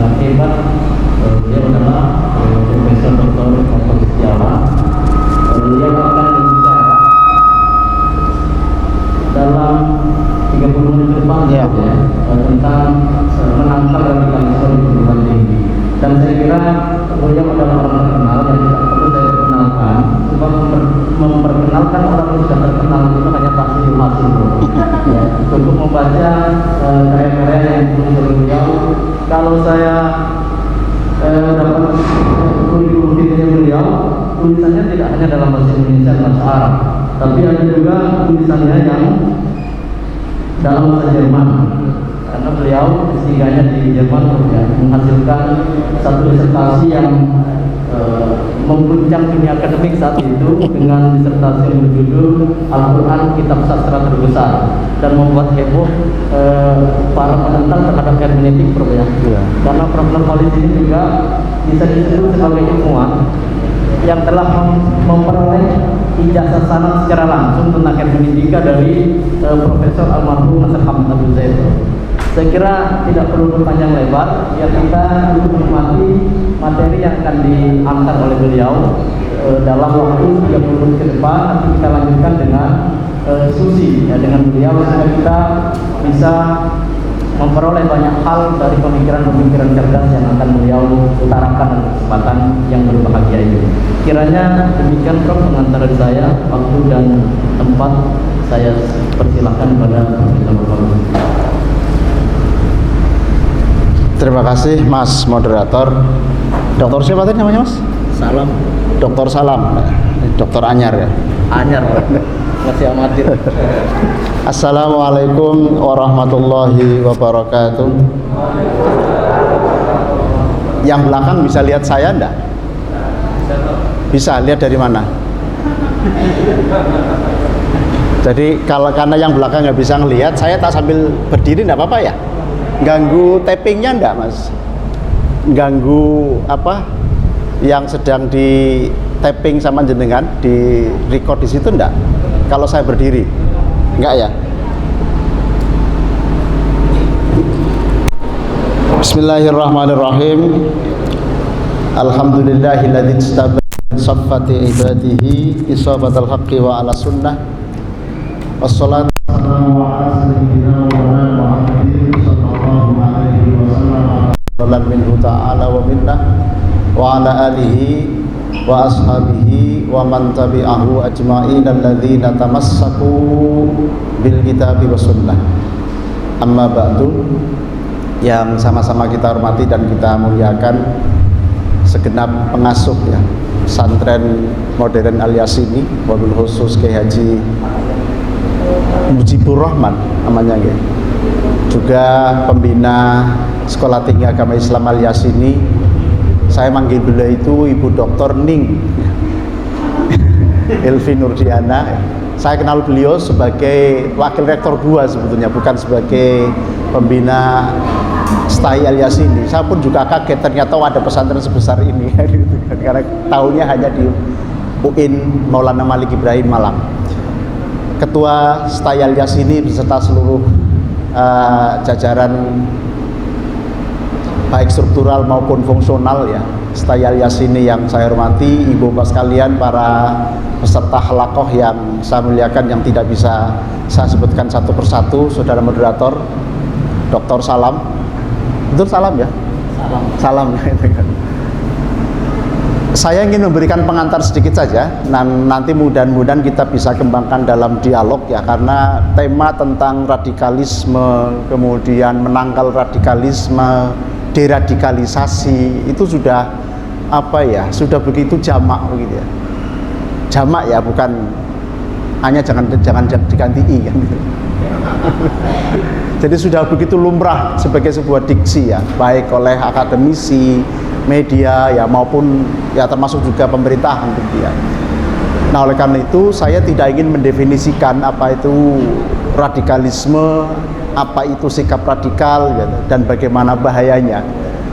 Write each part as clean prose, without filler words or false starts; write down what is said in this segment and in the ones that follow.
sangat hebat. Dia adalah Profesor Dr. Kompol Setiawan. Beliau akan berbicara dalam 30 menit ke depan tentang menangkal radikalisme di perguruan tinggi. Dan saya kira beliau adalah orang terkenal yang tidak perlu saya perkenalkan, sebab memperkenalkan orang yang sudah terkenal itu hanya hasil ya, untuk membaca karya-karya yang ditulis oleh beliau. Kalau saya dapat kurikulum vitae beliau, tulisannya tidak hanya dalam bahasa Indonesia dan bahasa Arab, tapi ada juga tulisannya yang dalam bahasa Jerman, karena beliau S3-nya di Jerman ya, menghasilkan satu disertasi yang mengguncang dunia akademik saat itu dengan disertasi yang berjudul Al-Quran Kitab Sastra Terbesar, dan membuat heboh para penentang terhadap hermeneutik ya. Karena Prof. Khalid ini juga bisa disebut sebagai ilmuwan yang telah memperoleh ijazah sanad secara langsung tentang hermeneutika dari Profesor almarhum Nasir Hamid Abu Zaid. Saya kira tidak perlu berpanjang lebar, ya kita untuk menikmati materi yang akan diangkat oleh beliau dalam waktu 30 menit ke depan. Nanti kita lanjutkan dengan diskusi ya, dengan beliau, sehingga kita bisa memperoleh banyak hal dari pemikiran-pemikiran cerdas yang akan beliau utarakan dalam kesempatan yang berbahagia ini. Kiranya demikian Prof pengantar saya, waktu dan tempat saya persilahkan kepada Profesor. Terima kasih Mas Moderator. Dokter siapa tadi namanya Mas? Salam. Dokter Salam. Dokter Anyar ya? Anyar, masih amatir. Assalamualaikum warahmatullahi wabarakatuh. Yang belakang bisa lihat saya enggak? Bisa, lihat dari mana? Jadi karena yang belakang nggak bisa ngelihat, saya tak sambil berdiri enggak apa-apa ya? Ganggu tappingnya enggak Mas? Ganggu apa yang sedang di tapping sama jenengan, di record di situ enggak? Kalau saya berdiri enggak ya? Bismillahirrahmanirrahim. Alhamdulillahilladzi istabana saffati ibadihi isabatal haqqi wa ala sunnah. Wassalatu wassalamu ala sayyidina Muhammadin sallallahu alaihi wasallam minhu ta'ala wa minnah wa ala alihi wa ashabihi wa man tabi'ahu ajma'in alladzina tamassaku bil kitabi wa sunnah. Amma ba'du, yang sama-sama kita hormati dan kita muliakan segenap pengasuh ya pesantren modern Al-Yasini, wabil khusus Kiai Haji Mujibur Rahman namanya ya. Juga pembina Sekolah Tinggi Agama Islam Al-Yasini. Saya manggil beliau itu Ibu Dr. Ning Elvi Nurdiana. Saya kenal beliau sebagai wakil rektor 2 sebetulnya, bukan sebagai pembina STAI Al-Yasini. Saya pun juga kaget ternyata ada pesantren sebesar ini karena tahunnya hanya di UIN Maulana Malik Ibrahim Malang. Ketua STAI Al-Yasini beserta seluruh jajaran baik struktural maupun fungsional ya STAI Al-Yasini yang saya hormati, ibu bapak sekalian, para peserta halakoh yang saya muliakan yang tidak bisa saya sebutkan satu persatu, saudara moderator, Dr. Salam, betul salam ya? Salam. Saya ingin memberikan pengantar sedikit saja, dan nanti mudah-mudahan kita bisa kembangkan dalam dialog ya, karena tema tentang radikalisme, kemudian menangkal radikalisme, deradikalisasi itu sudah apa ya, sudah begitu jamak begitu ya. Jamak ya, bukan hanya jangan diganti i kan gitu. Jadi sudah begitu lumrah sebagai sebuah diksi ya, baik oleh akademisi, media ya, maupun ya termasuk juga pemerintahan gitu ya. Nah, oleh karena itu saya tidak ingin mendefinisikan apa itu radikalisme, apa itu sikap radikal gitu, dan bagaimana bahayanya.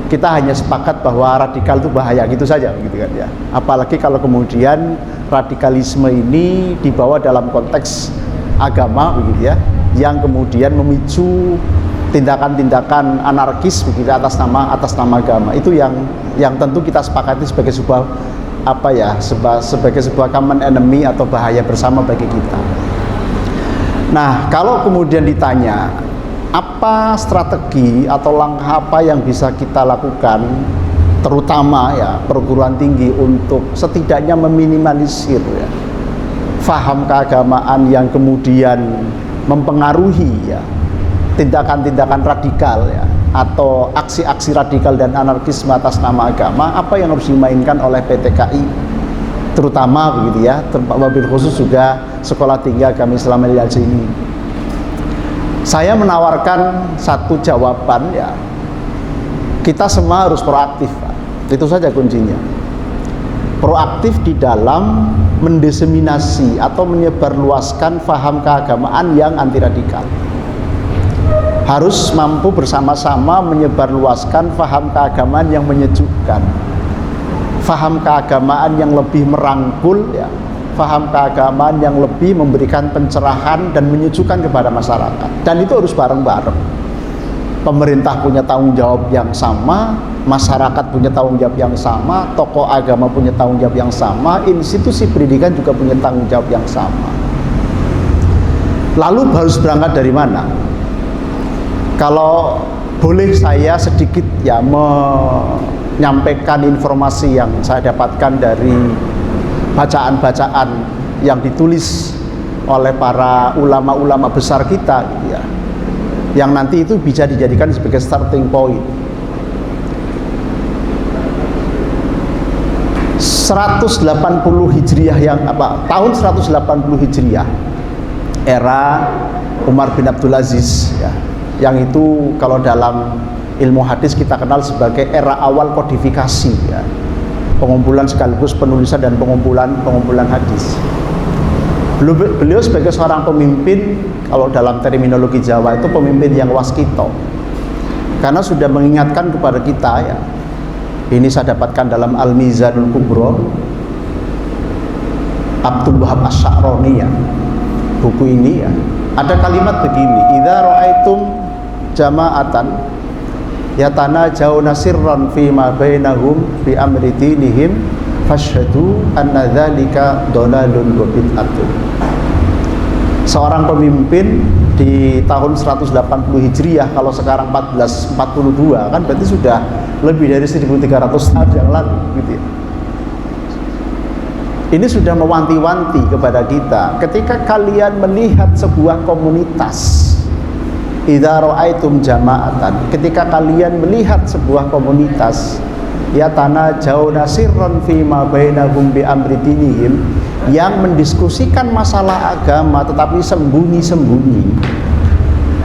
Kita hanya sepakat bahwa radikal itu bahaya gitu saja gitu kan ya. Apalagi kalau kemudian radikalisme ini dibawa dalam konteks agama begitu ya, yang kemudian memicu tindakan-tindakan anarkis begitu atas nama agama. Itu yang tentu kita sepakati sebagai sebuah sebagai sebuah common enemy atau bahaya bersama bagi kita. Nah, kalau kemudian ditanya apa strategi atau langkah apa yang bisa kita lakukan, terutama ya perguruan tinggi, untuk setidaknya meminimalisir ya faham keagamaan yang kemudian mempengaruhi ya tindakan-tindakan radikal ya atau aksi-aksi radikal dan anarkisme atas nama agama. Apa yang harus dimainkan oleh PTKI terutama begitu ya, terlebih khusus juga Sekolah Tinggi Agama Islam Al-Ilal ini. Saya menawarkan satu jawaban ya, kita semua harus proaktif, Pak. Itu saja kuncinya. Proaktif di dalam mendiseminasi atau menyebarluaskan faham keagamaan yang anti radikal. Harus mampu bersama-sama menyebarluaskan faham keagamaan yang menyejukkan, faham keagamaan yang lebih merangkul ya, faham keagamaan yang lebih memberikan pencerahan dan menyejukkan kepada masyarakat. Dan itu harus bareng-bareng. Pemerintah punya tanggung jawab yang sama, masyarakat punya tanggung jawab yang sama, tokoh agama punya tanggung jawab yang sama, institusi pendidikan juga punya tanggung jawab yang sama. Lalu harus berangkat dari mana? Kalau boleh saya sedikit ya menyampaikan informasi yang saya dapatkan dari bacaan-bacaan yang ditulis oleh para ulama-ulama besar kita gitu ya, yang nanti itu bisa dijadikan sebagai starting point. 180 Hijriah tahun 180 Hijriah era Umar bin Abdul Aziz ya, yang itu kalau dalam ilmu hadis kita kenal sebagai era awal kodifikasi ya, pengumpulan sekaligus penulisan dan pengumpulan hadis. Beliau sebagai seorang pemimpin, kalau dalam terminologi Jawa itu pemimpin yang waskito, karena sudah mengingatkan kepada kita ya. Ini saya dapatkan dalam Al-Mizanul Kubro Abdul Wahab Asy-Sya'rani ya, buku ini ya, ada kalimat begini: idza ra'aitum jama'atan yatanajawna sirran fi ma bainahum bi amri dinihim fashhadu anna dzalika dhalalun wa bid'atun. Seorang pemimpin di tahun 180 Hijriah, kalau sekarang 1442 kan berarti sudah lebih dari 1300 tahun yang lalu gitu ya. Ini sudah mewanti-wanti kepada kita, ketika kalian melihat sebuah komunitas, idza ra'aitum jama'atan, ketika kalian melihat sebuah komunitas, ya tanajawna sirran fi ma bainahum bi amri dinihim, yang mendiskusikan masalah agama tetapi sembunyi-sembunyi.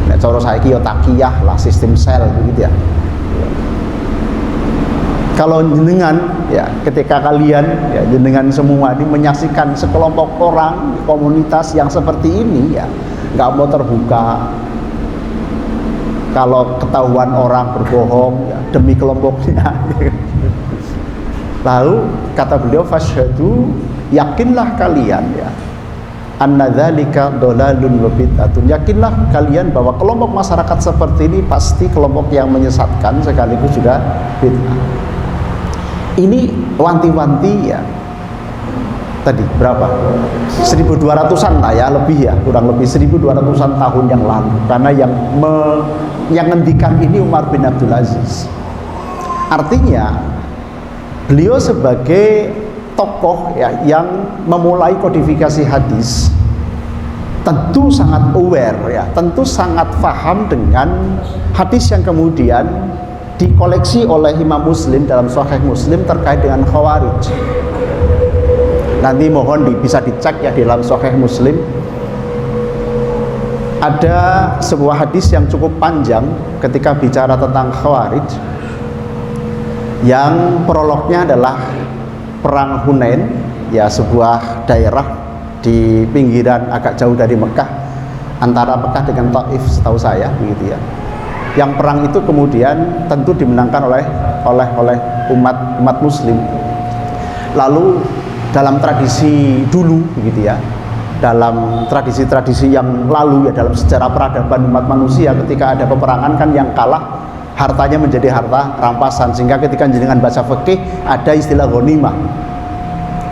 Nek cara saiki ya takiyah lah, sistem sel begitu ya. Kalau jenengan ya, ketika kalian ya jenengan semua ini menyaksikan sekelompok orang komunitas yang seperti ini ya, nggak mau terbuka. Kalau ketahuan orang berbohong ya, demi kelompoknya. Lalu kata beliau, fasyhadu, yakinlah kalian ya, anna dzalika dhalalun wa bid'atun, yakinlah kalian bahwa kelompok masyarakat seperti ini pasti kelompok yang menyesatkan sekaligus juga bid'ah. Ini wanti-wanti ya, tadi berapa? 1200-an lah ya, lebih ya, kurang lebih 1200-an tahun yang lalu. Karena yang ngendikan ini Umar bin Abdul Aziz. Artinya beliau sebagai tokoh ya yang memulai kodifikasi hadis tentu sangat aware ya, tentu sangat paham dengan hadis yang kemudian dikoleksi oleh Imam Muslim dalam Sahih Muslim terkait dengan Khawarij. Nanti mohon bisa dicek ya di dalam Sahih Muslim. Ada sebuah hadis yang cukup panjang ketika bicara tentang Khawarij, yang prolognya adalah Perang Hunain ya, sebuah daerah di pinggiran agak jauh dari Mekah, antara Mekah dengan Taif setahu saya begitu ya. Yang perang itu kemudian tentu dimenangkan oleh umat Muslim. Lalu dalam tradisi dulu begitu ya, dalam tradisi-tradisi yang lalu ya, dalam sejarah peradaban umat manusia, ketika ada peperangan kan yang kalah hartanya menjadi harta rampasan, sehingga ketika jenengan baca fikih ada istilah ghanimah.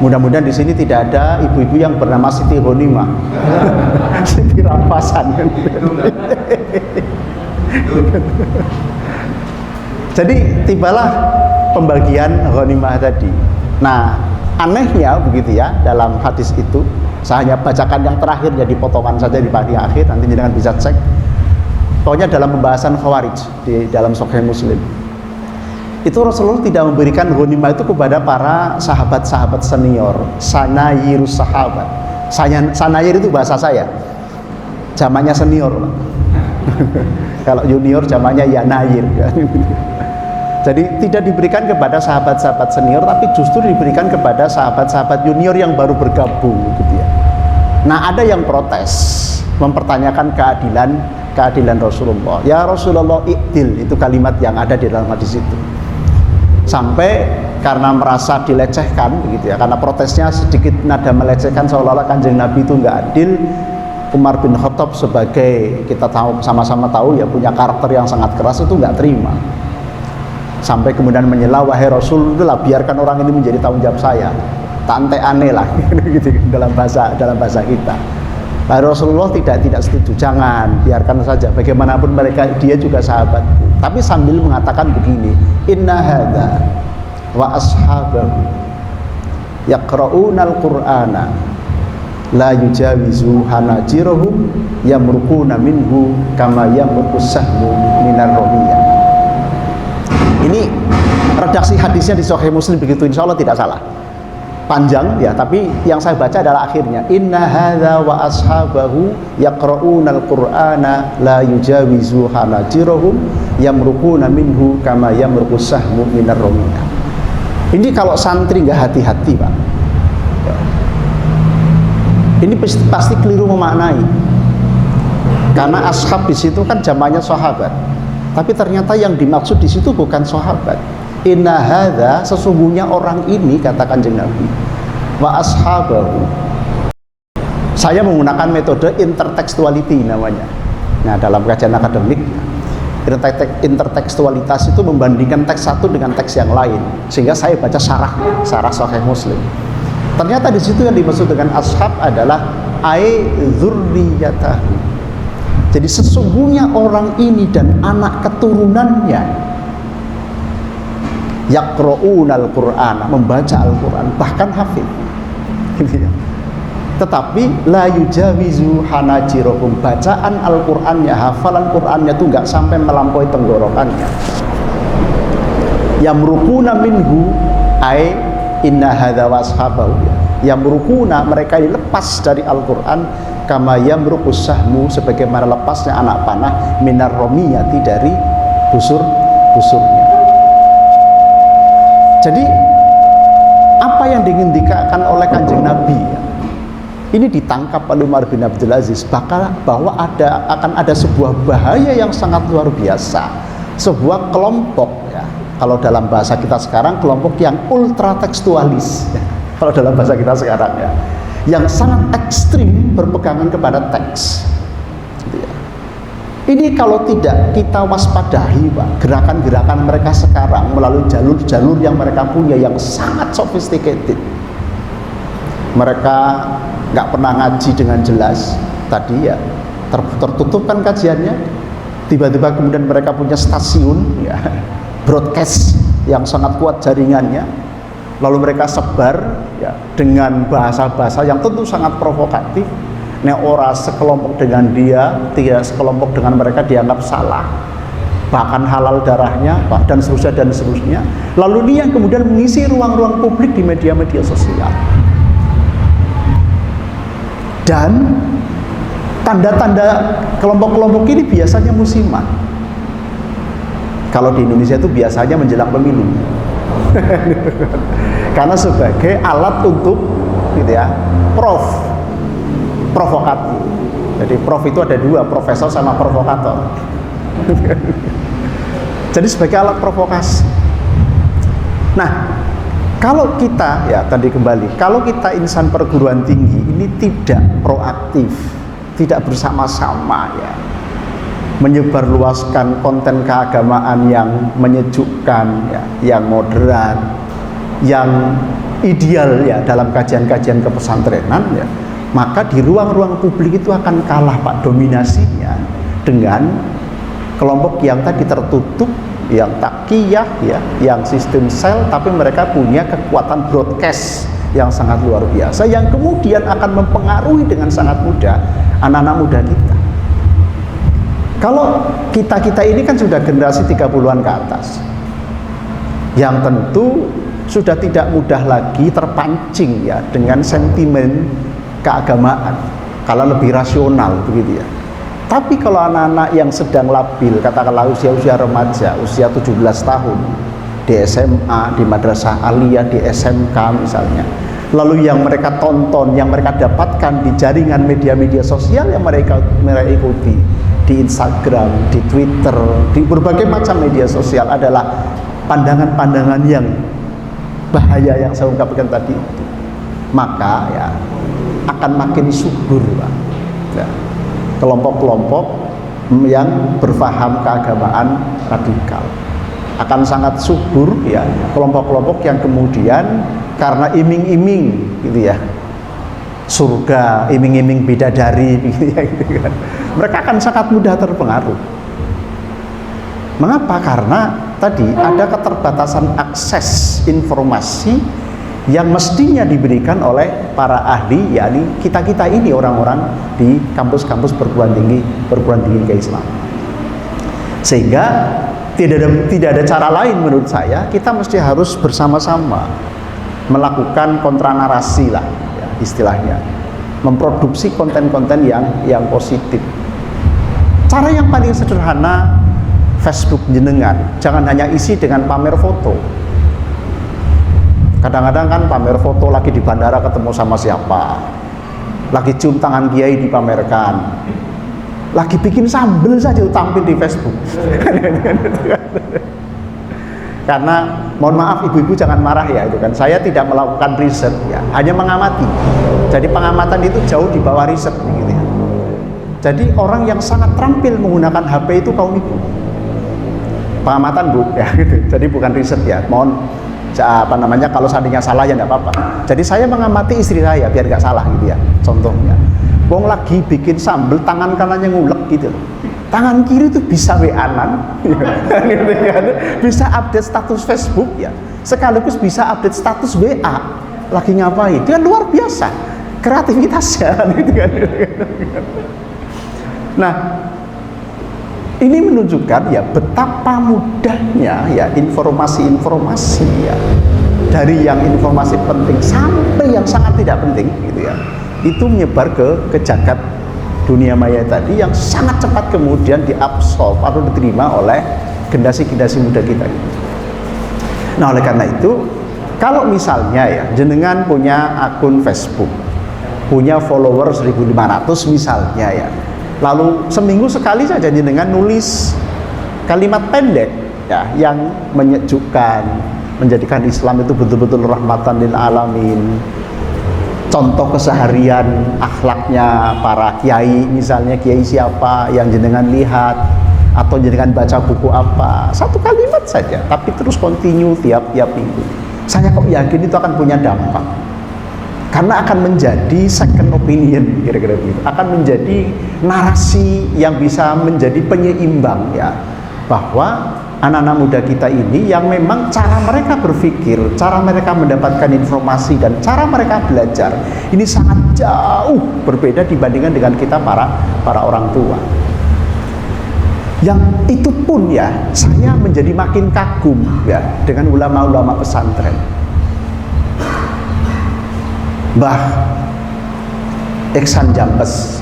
Mudah-mudahan di sini tidak ada ibu-ibu yang bernama Siti Ghanimah. Siti rampasan. Jadi tibalah pembagian ghanimah tadi. Nah, anehnya begitu ya, dalam hadis itu saya hanya bacakan yang terakhir, jadi potongan saja di bagian akhir, nanti jangan bisa cek. Pokoknya dalam pembahasan Khawarij di dalam Sahih Muslim, itu Rasulullah tidak memberikan ghanimah itu kepada para sahabat-sahabat senior, sanayirus sahabat. Sanayir itu bahasa saya, zamannya senior. Kalau junior zamannya yanayir. Jadi tidak diberikan kepada sahabat-sahabat senior, tapi justru diberikan kepada sahabat-sahabat junior yang baru bergabung, gitu ya. Nah, ada yang protes, mempertanyakan keadilan Rasulullah. Ya Rasulullah, i'dil, itu kalimat yang ada di dalam hadis itu. Sampai karena merasa dilecehkan, begitu ya, karena protesnya sedikit nada melecehkan, seolah-olah Kanjeng Nabi itu nggak adil. Umar bin Khattab sebagai, kita tahu, sama-sama tahu ya, punya karakter yang sangat keras, itu nggak terima. Sampai kemudian menyela, wahai Rasul, itulah biarkan orang ini menjadi tanggung jawab saya, tante aneh lah, gitu, dalam bahasa kita. Nah, Rasulullah tidak setuju, jangan, biarkan saja, bagaimanapun mereka, dia juga sahabatku. Tapi sambil mengatakan begini, inna hadza wa ashabahu yaqra'unal qur'ana la yujawizu hanajirahum yamruquna minhu kama yamruqus sahmu minar ramiyah. Ini redaksi hadisnya di Sahih Muslim begitu, insya Allah tidak salah. Panjang ya, tapi yang saya baca adalah akhirnya, inna hadza wa ashabahu yaqra'unal qur'ana la yujawizu hanajirahum yamruquna minhu kama yamruqus sahmu minar ramiyah. Ini kalau santri nggak hati-hati, Pak, ini pasti keliru memaknai. Karena ashab di situ kan jamannya sahabat, tapi ternyata yang dimaksud di situ bukan sahabat. Inna hadza, sesungguhnya orang ini, kata Kanjeng Nabi, wa ashabahu. Saya menggunakan metode intertekstuality namanya. Nah, dalam kajian akademik, intertekstualitas itu membandingkan teks satu dengan teks yang lain, sehingga saya baca syarah Sahih Muslim. Ternyata di situ yang dimaksud dengan ashab adalah ai dzurriyyatahu. Jadi sesungguhnya orang ini dan anak keturunannya yaqra'unal Qur'an, membaca Al-Qur'an, bahkan hafid. Tetapi la yujawizu hanajirahum, bacaan Al-Qur'annya, hafalan Qur'annya itu enggak sampai melampaui tenggorokannya. Yamruquna minhu ai inna hadza washabahu. Yamruquna, mereka dilepas dari Al-Qur'an kama yamruqus sahmu, sebagaimana lepasnya anak panah minar ramiyati, dari busur-busurnya. Jadi apa yang diindikakan oleh Kanjeng Nabi ini ditangkap oleh Umar bin Abdul Aziz, bahwa akan ada sebuah bahaya yang sangat luar biasa, sebuah kelompok ya, kalau dalam bahasa kita sekarang kelompok yang ultra tekstualis ya, kalau dalam bahasa kita sekarang ya, yang sangat ekstrim berpegangan kepada teks. Ini kalau tidak kita waspadahi, Pak, gerakan-gerakan mereka sekarang melalui jalur-jalur yang mereka punya yang sangat sophisticated. Mereka nggak pernah ngaji dengan jelas, tadi ya tertutup kan kajiannya. Tiba-tiba kemudian mereka punya stasiun ya, broadcast yang sangat kuat jaringannya. Lalu mereka sebar ya dengan bahasa-bahasa yang tentu sangat provokatif. Nek ora sekelompok dengan dia, tidak sekelompok dengan mereka dianggap salah, bahkan halal darahnya, dan seterusnya. Lalu dia yang kemudian mengisi ruang-ruang publik di media-media sosial. Dan tanda-tanda kelompok-kelompok ini biasanya musiman. Kalau di Indonesia itu biasanya menjelang pemilu. Karena sebagai alat untuk gitu ya, provokatif. Jadi prof itu ada dua, profesor sama provokator. Jadi sebagai alat provokasi. Nah, Kalau kita, ya tadi kembali, kalau kita insan perguruan tinggi ini tidak proaktif, tidak bersama-sama ya, menyebarluaskan konten keagamaan yang menyejukkan, ya, yang moderat, yang ideal ya dalam kajian-kajian kepesantrenan ya, maka di ruang-ruang publik itu akan kalah Pak dominasinya dengan kelompok yang tadi tertutup, yang takiyah ya, yang sistem sel, tapi mereka punya kekuatan broadcast yang sangat luar biasa, yang kemudian akan mempengaruhi dengan sangat mudah anak-anak muda kita. Kalau kita ini kan sudah generasi 30-an ke atas, yang tentu sudah tidak mudah lagi terpancing ya dengan sentimen keagamaan, kalau lebih rasional begitu ya. Tapi kalau anak-anak yang sedang labil, katakanlah usia-usia remaja, usia 17 tahun, di SMA, di madrasah aliyah, di SMK misalnya, lalu yang mereka tonton, yang mereka dapatkan di jaringan media-media sosial yang mereka ikuti, di Instagram, di Twitter, di berbagai macam media sosial adalah pandangan-pandangan yang bahaya yang saya ungkapkan tadi, maka ya akan makin subur Pak. Ya, kelompok-kelompok yang berfaham keagamaan radikal akan sangat subur ya, kelompok-kelompok yang kemudian karena iming-iming gitu ya surga, iming-iming bidadari gitu ya, gitu kan, mereka akan sangat mudah terpengaruh. Mengapa? Karena tadi ada keterbatasan akses informasi yang mestinya diberikan oleh para ahli, yakni kita-kita ini orang-orang di kampus-kampus perguruan tinggi Islam. Sehingga tidak ada cara lain menurut saya, kita mesti harus bersama-sama melakukan kontranarasi lah ya, istilahnya, memproduksi konten-konten yang positif. Cara yang paling sederhana, Facebook jenengan jangan hanya isi dengan pamer foto. Kadang-kadang kan pamer foto lagi di bandara ketemu sama siapa, lagi cium tangan kiai dipamerkan, lagi bikin sambel saja tampil di Facebook. Karena mohon maaf ibu-ibu jangan marah ya, itu kan saya tidak melakukan riset ya, hanya mengamati. Jadi pengamatan itu jauh di bawah riset gitu ya. Jadi orang yang sangat terampil menggunakan HP itu kaum ibu. Pengamatan Bu ya gitu. Jadi bukan riset ya. Mohon kalau seandainya salah ya enggak apa-apa. Jadi saya mengamati istri saya biar nggak salah gitu ya. Contohnya, wong lagi bikin sambel tangan kanannya ngulek gitu. Tangan kiri itu bisa WA-an, gitu kan? Bisa update status Facebook ya. Sekaligus bisa update status WA. Lagi ngapain? Itu kan luar biasa kreativitasnya gitu kan. Nah, ini menunjukkan ya betapa mudahnya ya informasi-informasi ya, dari yang informasi penting sampai yang sangat tidak penting gitu ya, itu menyebar ke jagat dunia maya tadi yang sangat cepat kemudian diabsorb atau diterima oleh generasi-generasi muda kita. Nah oleh karena itu, kalau misalnya ya jenengan punya akun Facebook, punya follower 1.500 misalnya ya, lalu seminggu sekali saja jenengan nulis kalimat pendek ya yang menyejukkan, menjadikan Islam itu betul-betul rahmatan lil alamin, contoh keseharian akhlaknya para kiai, misalnya kiai siapa yang jenengan lihat atau jenengan baca buku apa, satu kalimat saja tapi terus continue tiap minggu, saya kok yakin itu akan punya dampak. Karena akan menjadi second opinion, kira-kira begitu. Akan menjadi narasi yang bisa menjadi penyeimbang ya, bahwa anak-anak muda kita ini yang memang cara mereka berpikir, cara mereka mendapatkan informasi dan cara mereka belajar ini sangat jauh berbeda dibandingkan dengan kita para orang tua. Yang itu pun ya, saya menjadi makin kagum ya dengan ulama-ulama pesantren. Mbah Iksan Jambes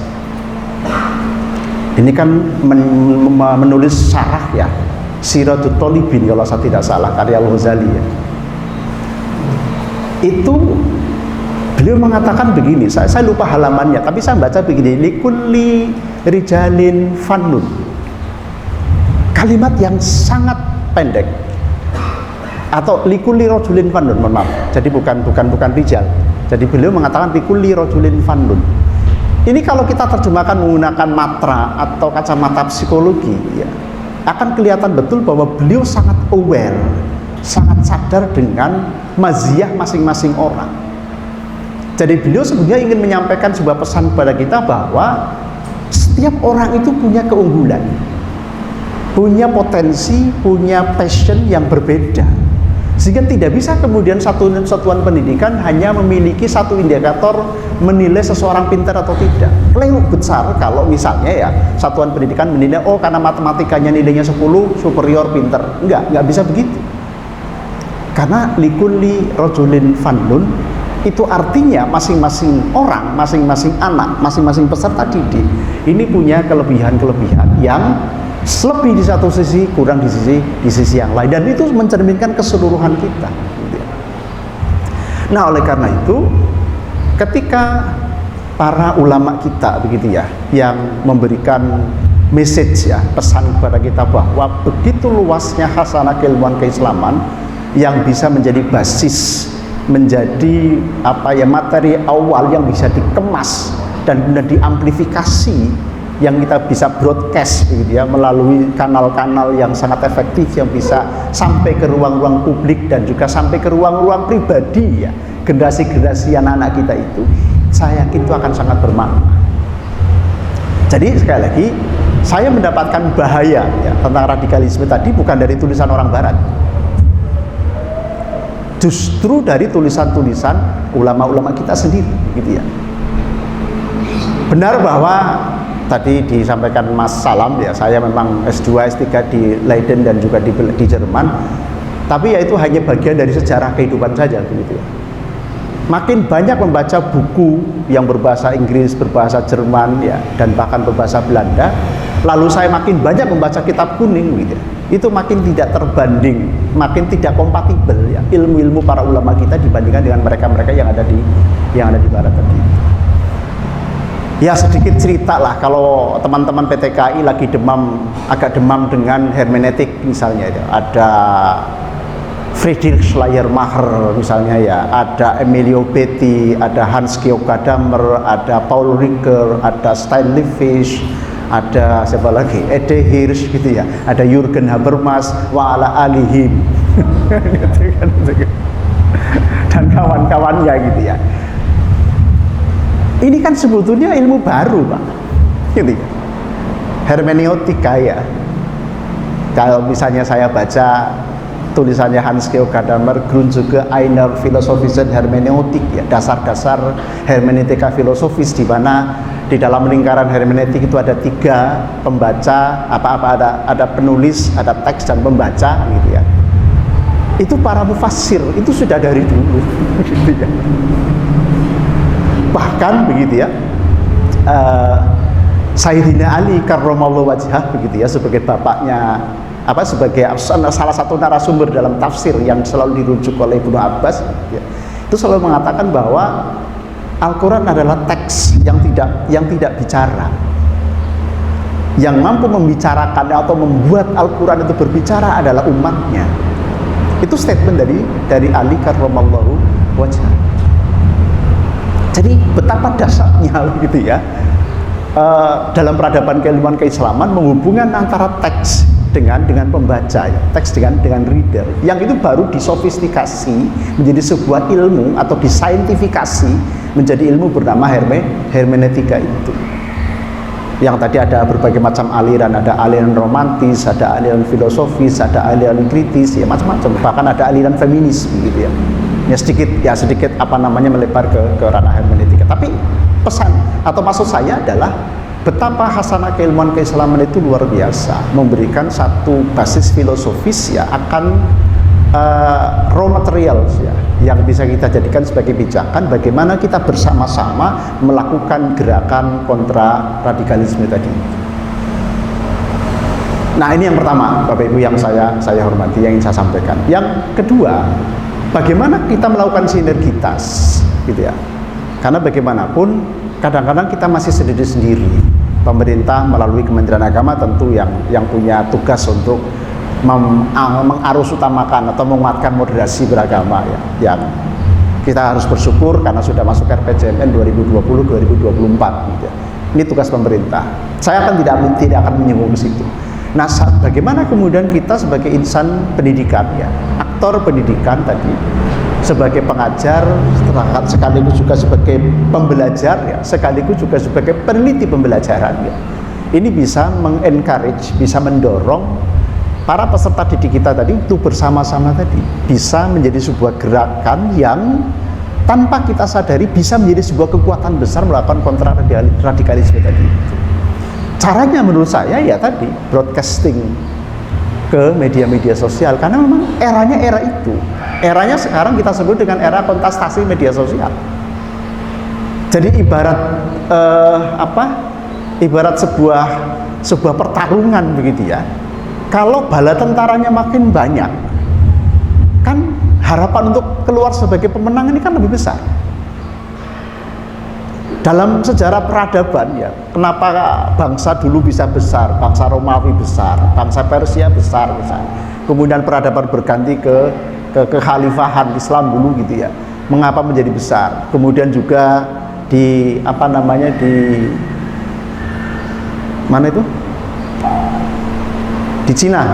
ini kan menulis syarah ya Siratul Thalibin kalau saya tidak salah, karya Al-Ghazali ya. Itu beliau mengatakan begini, saya lupa halamannya tapi saya baca begini, likulli rijalin fannun, kalimat yang sangat pendek. Atau likulli rajulin fannun, mohon maaf. Jadi bukan rijal. Jadi beliau mengatakan likulli rajulin fannun. Ini kalau kita terjemahkan menggunakan matra atau kacamata psikologi, ya, akan kelihatan betul bahwa beliau sangat aware, sangat sadar dengan maziyah masing-masing orang. Jadi beliau sebenarnya ingin menyampaikan sebuah pesan kepada kita bahwa setiap orang itu punya keunggulan, punya potensi, punya passion yang berbeda. Sehingga tidak bisa kemudian satuan pendidikan hanya memiliki satu indikator menilai seseorang pintar atau tidak. Keliru besar kalau misalnya ya satuan pendidikan menilai, oh karena matematikanya nilainya 10 superior pintar. Enggak bisa begitu. Karena likulli rajulin fannun itu artinya masing-masing orang, masing-masing anak, masing-masing peserta didik ini punya kelebihan-kelebihan yang lebih di satu sisi, kurang di sisi yang lain, dan itu mencerminkan keseluruhan kita. Nah, oleh karena itu, ketika para ulama kita begitu ya, yang memberikan message ya, pesan kepada kita bahwa begitu luasnya khasanah keilmuan keislaman yang bisa menjadi basis, menjadi materi awal yang bisa dikemas dan kemudian diamplifikasi, yang kita bisa broadcast gitu ya, melalui kanal-kanal yang sangat efektif yang bisa sampai ke ruang-ruang publik dan juga sampai ke ruang-ruang pribadi ya, generasi-generasi anak-anak kita itu, saya yakin itu akan sangat bermakna. Jadi sekali lagi saya mendapatkan bahaya ya, tentang radikalisme tadi bukan dari tulisan orang barat, justru dari tulisan-tulisan ulama-ulama kita sendiri gitu ya. Benar bahwa tadi disampaikan Mas Salam ya, saya memang S2, S3 di Leiden dan juga di Jerman, tapi ya itu hanya bagian dari sejarah kehidupan saja begitu ya. Makin banyak membaca buku yang berbahasa Inggris, berbahasa Jerman ya, dan bahkan berbahasa Belanda, lalu saya makin banyak membaca kitab kuning gitu ya. Itu makin tidak terbanding, makin tidak kompatibel ya ilmu-ilmu para ulama kita dibandingkan dengan mereka-mereka yang ada di barat tadi. Ya sedikit cerita lah, kalau teman-teman PTKI lagi agak demam dengan hermeneutik misalnya ya. Ada Friedrich Schleiermacher misalnya ya, ada Emilio Betti, ada Hans-Georg Gadamer, ada Paul Ricoeur, ada Stanley Fish, ada siapa lagi, Ede Hirsch gitu ya, ada Jürgen Habermas wa ala alihim dan kawan-kawannya gitu ya. Ini kan sebetulnya ilmu baru, Pak. Gitu. Hermeneutika ya. Kalau misalnya saya baca tulisannya Hans-Georg Gadamer, Grundzüge einer philosophischen Hermeneutik ya, dasar-dasar hermeneutika filosofis, di mana di dalam lingkaran hermeneutik itu ada 3 pembaca, ada penulis, ada teks dan pembaca gitu ya. Itu para mufassir, itu sudah dari dulu gitu ya. Bahkan begitu ya, Sayyidina Ali karramallahu wajhah begitu ya, sebagai bapaknya sebagai salah satu narasumber dalam tafsir yang selalu dirujuk oleh Ibnu Abbas ya, itu selalu mengatakan bahwa Al-Quran adalah teks yang tidak bicara. Yang mampu membicarakan atau membuat Al-Quran itu berbicara adalah umatnya. Itu statement dari Ali karramallahu wajhah. Jadi betapa dasarnya gitu ya, dalam peradaban keilmuan keislaman menghubungkan antara teks dengan pembaca ya, teks dengan reader, yang itu baru disofistikasi menjadi sebuah ilmu atau disaintifikasi menjadi ilmu bernama hermeneutika itu. Yang tadi ada berbagai macam aliran, ada aliran romantis, ada aliran filosofis, ada aliran kritis ya, macam-macam, bahkan ada aliran feminis begitu ya. Ya sedikit melebar ke ranah hermeneutika. Tapi pesan atau maksud saya adalah betapa khasanah keilmuan keislaman itu luar biasa, memberikan satu basis filosofis ya akan raw materials ya, yang bisa kita jadikan sebagai pijakan bagaimana kita bersama-sama melakukan gerakan kontra radikalisme tadi. Nah, ini yang pertama, Bapak Ibu, yang saya hormati, yang ingin saya sampaikan. Yang kedua, bagaimana kita melakukan sinergitas gitu ya. Karena bagaimanapun kadang-kadang kita masih sendiri-sendiri. Pemerintah melalui Kementerian Agama tentu yang punya tugas untuk mengarus utamakan atau menguatkan moderasi beragama ya, yang kita harus bersyukur karena sudah masuk RPJMN 2020-2024 gitu ya. Ini tugas pemerintah. Saya akan tidak akan menyinggung ke situ. Nah, bagaimana kemudian kita sebagai insan pendidikan ya, aktor pendidikan tadi, sebagai pengajar, sekaligus juga sebagai pembelajar ya, sekaligus juga sebagai peneliti pembelajaran ya. Ini bisa mengencourage, bisa mendorong para peserta didik kita tadi untuk bersama-sama tadi bisa menjadi sebuah gerakan yang tanpa kita sadari bisa menjadi sebuah kekuatan besar melakukan kontra radikalisme tadi. Caranya menurut saya ya tadi broadcasting ke media-media sosial, karena memang eranya era itu. Eranya sekarang kita sebut dengan era kontestasi media sosial. Jadi ibarat sebuah pertarungan begitu ya. Kalau bala tentaranya makin banyak, kan harapan untuk keluar sebagai pemenang ini kan lebih besar. Dalam sejarah peradaban ya, kenapa bangsa dulu bisa besar, bangsa Romawi besar, bangsa Persia besar misalnya. Kemudian peradaban berganti ke kekhalifahan Islam dulu gitu ya. Mengapa menjadi besar? Kemudian juga di mana itu? Di Cina.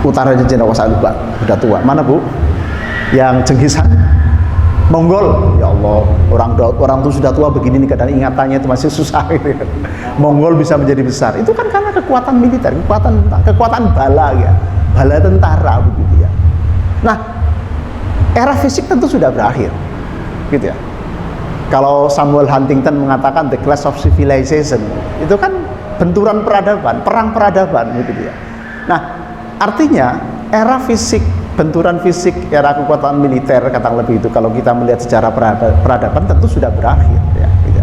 Utara Cina, saya lupa, sudah tua. Mana Bu? Yang Cenggisan? Mongol, ya Allah, orang tuh sudah tua begini nih, kadang ingatannya itu masih susah gitu ya. Mongol bisa menjadi besar, itu kan karena kekuatan militer, kekuatan bala ya, bala tentara begitu ya. Nah, era fisik tentu sudah berakhir, gitu ya. Kalau Samuel Huntington mengatakan the clash of civilization, itu kan benturan peradaban, perang peradaban gitu ya. Nah, artinya era fisik, benturan fisik, era kekuatan militer katakan lebih itu, kalau kita melihat sejarah peradaban tentu sudah berakhir ya, gitu.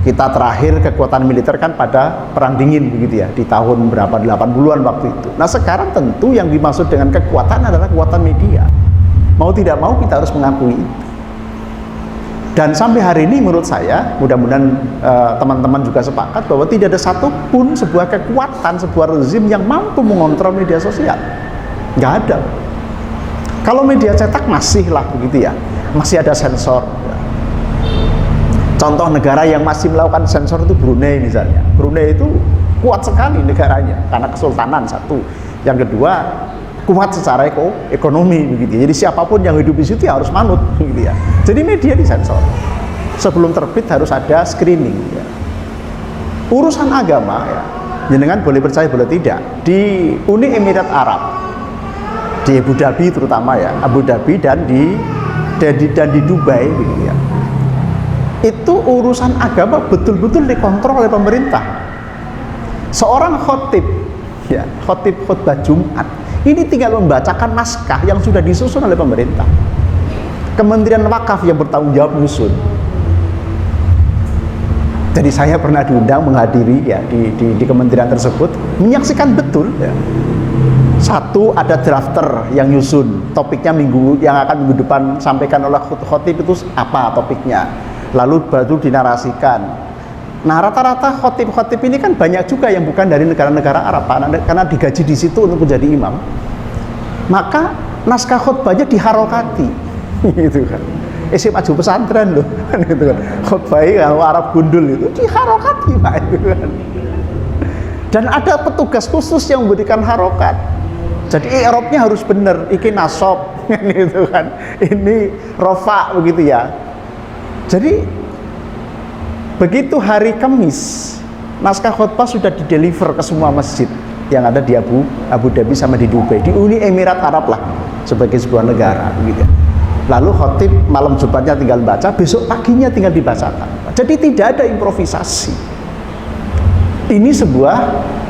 Kita terakhir kekuatan militer kan pada perang dingin begitu ya, di tahun berapa, 80-an waktu itu. Nah, sekarang tentu yang dimaksud dengan kekuatan adalah kekuatan media. Mau tidak mau kita harus mengakui itu. Dan sampai hari ini menurut saya, mudah-mudahan teman-teman juga sepakat bahwa tidak ada satupun sebuah kekuatan, sebuah rezim yang mampu mengontrol media sosial. Nggak ada. Kalau media cetak masih lah begitu ya, masih ada sensor. Contoh negara yang masih melakukan sensor itu Brunei misalnya. Brunei itu kuat sekali negaranya karena kesultanan satu. Yang kedua kuat secara ekonomi begitu. Jadi siapapun yang hidup di situ ya harus manut begitu ya. Jadi media disensor. Sebelum terbit harus ada screening ya. Urusan agama ya, jenengan boleh percaya boleh tidak, di Uni Emirat Arab, di Abu Dhabi terutama ya, Abu Dhabi dan di Dubai begitu ya. Itu urusan agama betul-betul dikontrol oleh pemerintah. Seorang khotib ya, khotib khutbah Jumat ini tinggal membacakan naskah yang sudah disusun oleh pemerintah. Kementerian Wakaf yang bertanggung jawab menyusun. Jadi saya pernah diundang menghadiri ya di kementerian tersebut, menyaksikan betul ya. Satu, ada drafter yang nyusun topiknya yang akan minggu depan sampaikan oleh khotib itu apa topiknya. Lalu baru dinarasikan. Nah, rata-rata khotib-khotib ini kan banyak juga yang bukan dari negara-negara Arab, karena digaji di situ untuk menjadi imam. Maka naskah khutbahnya diharokati, gitu kan. Isim aju pesantren loh, gitu kan. Khutbahnya kalau Arab gundul itu diharokati, Pak, itu kan. Dan ada petugas khusus yang memberikan harokat. Jadi i'rabnya harus benar, iki nasab, gitu kan. Ini rofa begitu ya. Jadi begitu hari Kamis, naskah khutbah sudah dideliver ke semua masjid yang ada di Abu Dhabi sama di Dubai, di Uni Emirat Arab lah, sebagai sebuah negara begitu. Lalu khotib malam Jumatnya tinggal baca, besok paginya tinggal dibacakan. Jadi tidak ada improvisasi. Ini sebuah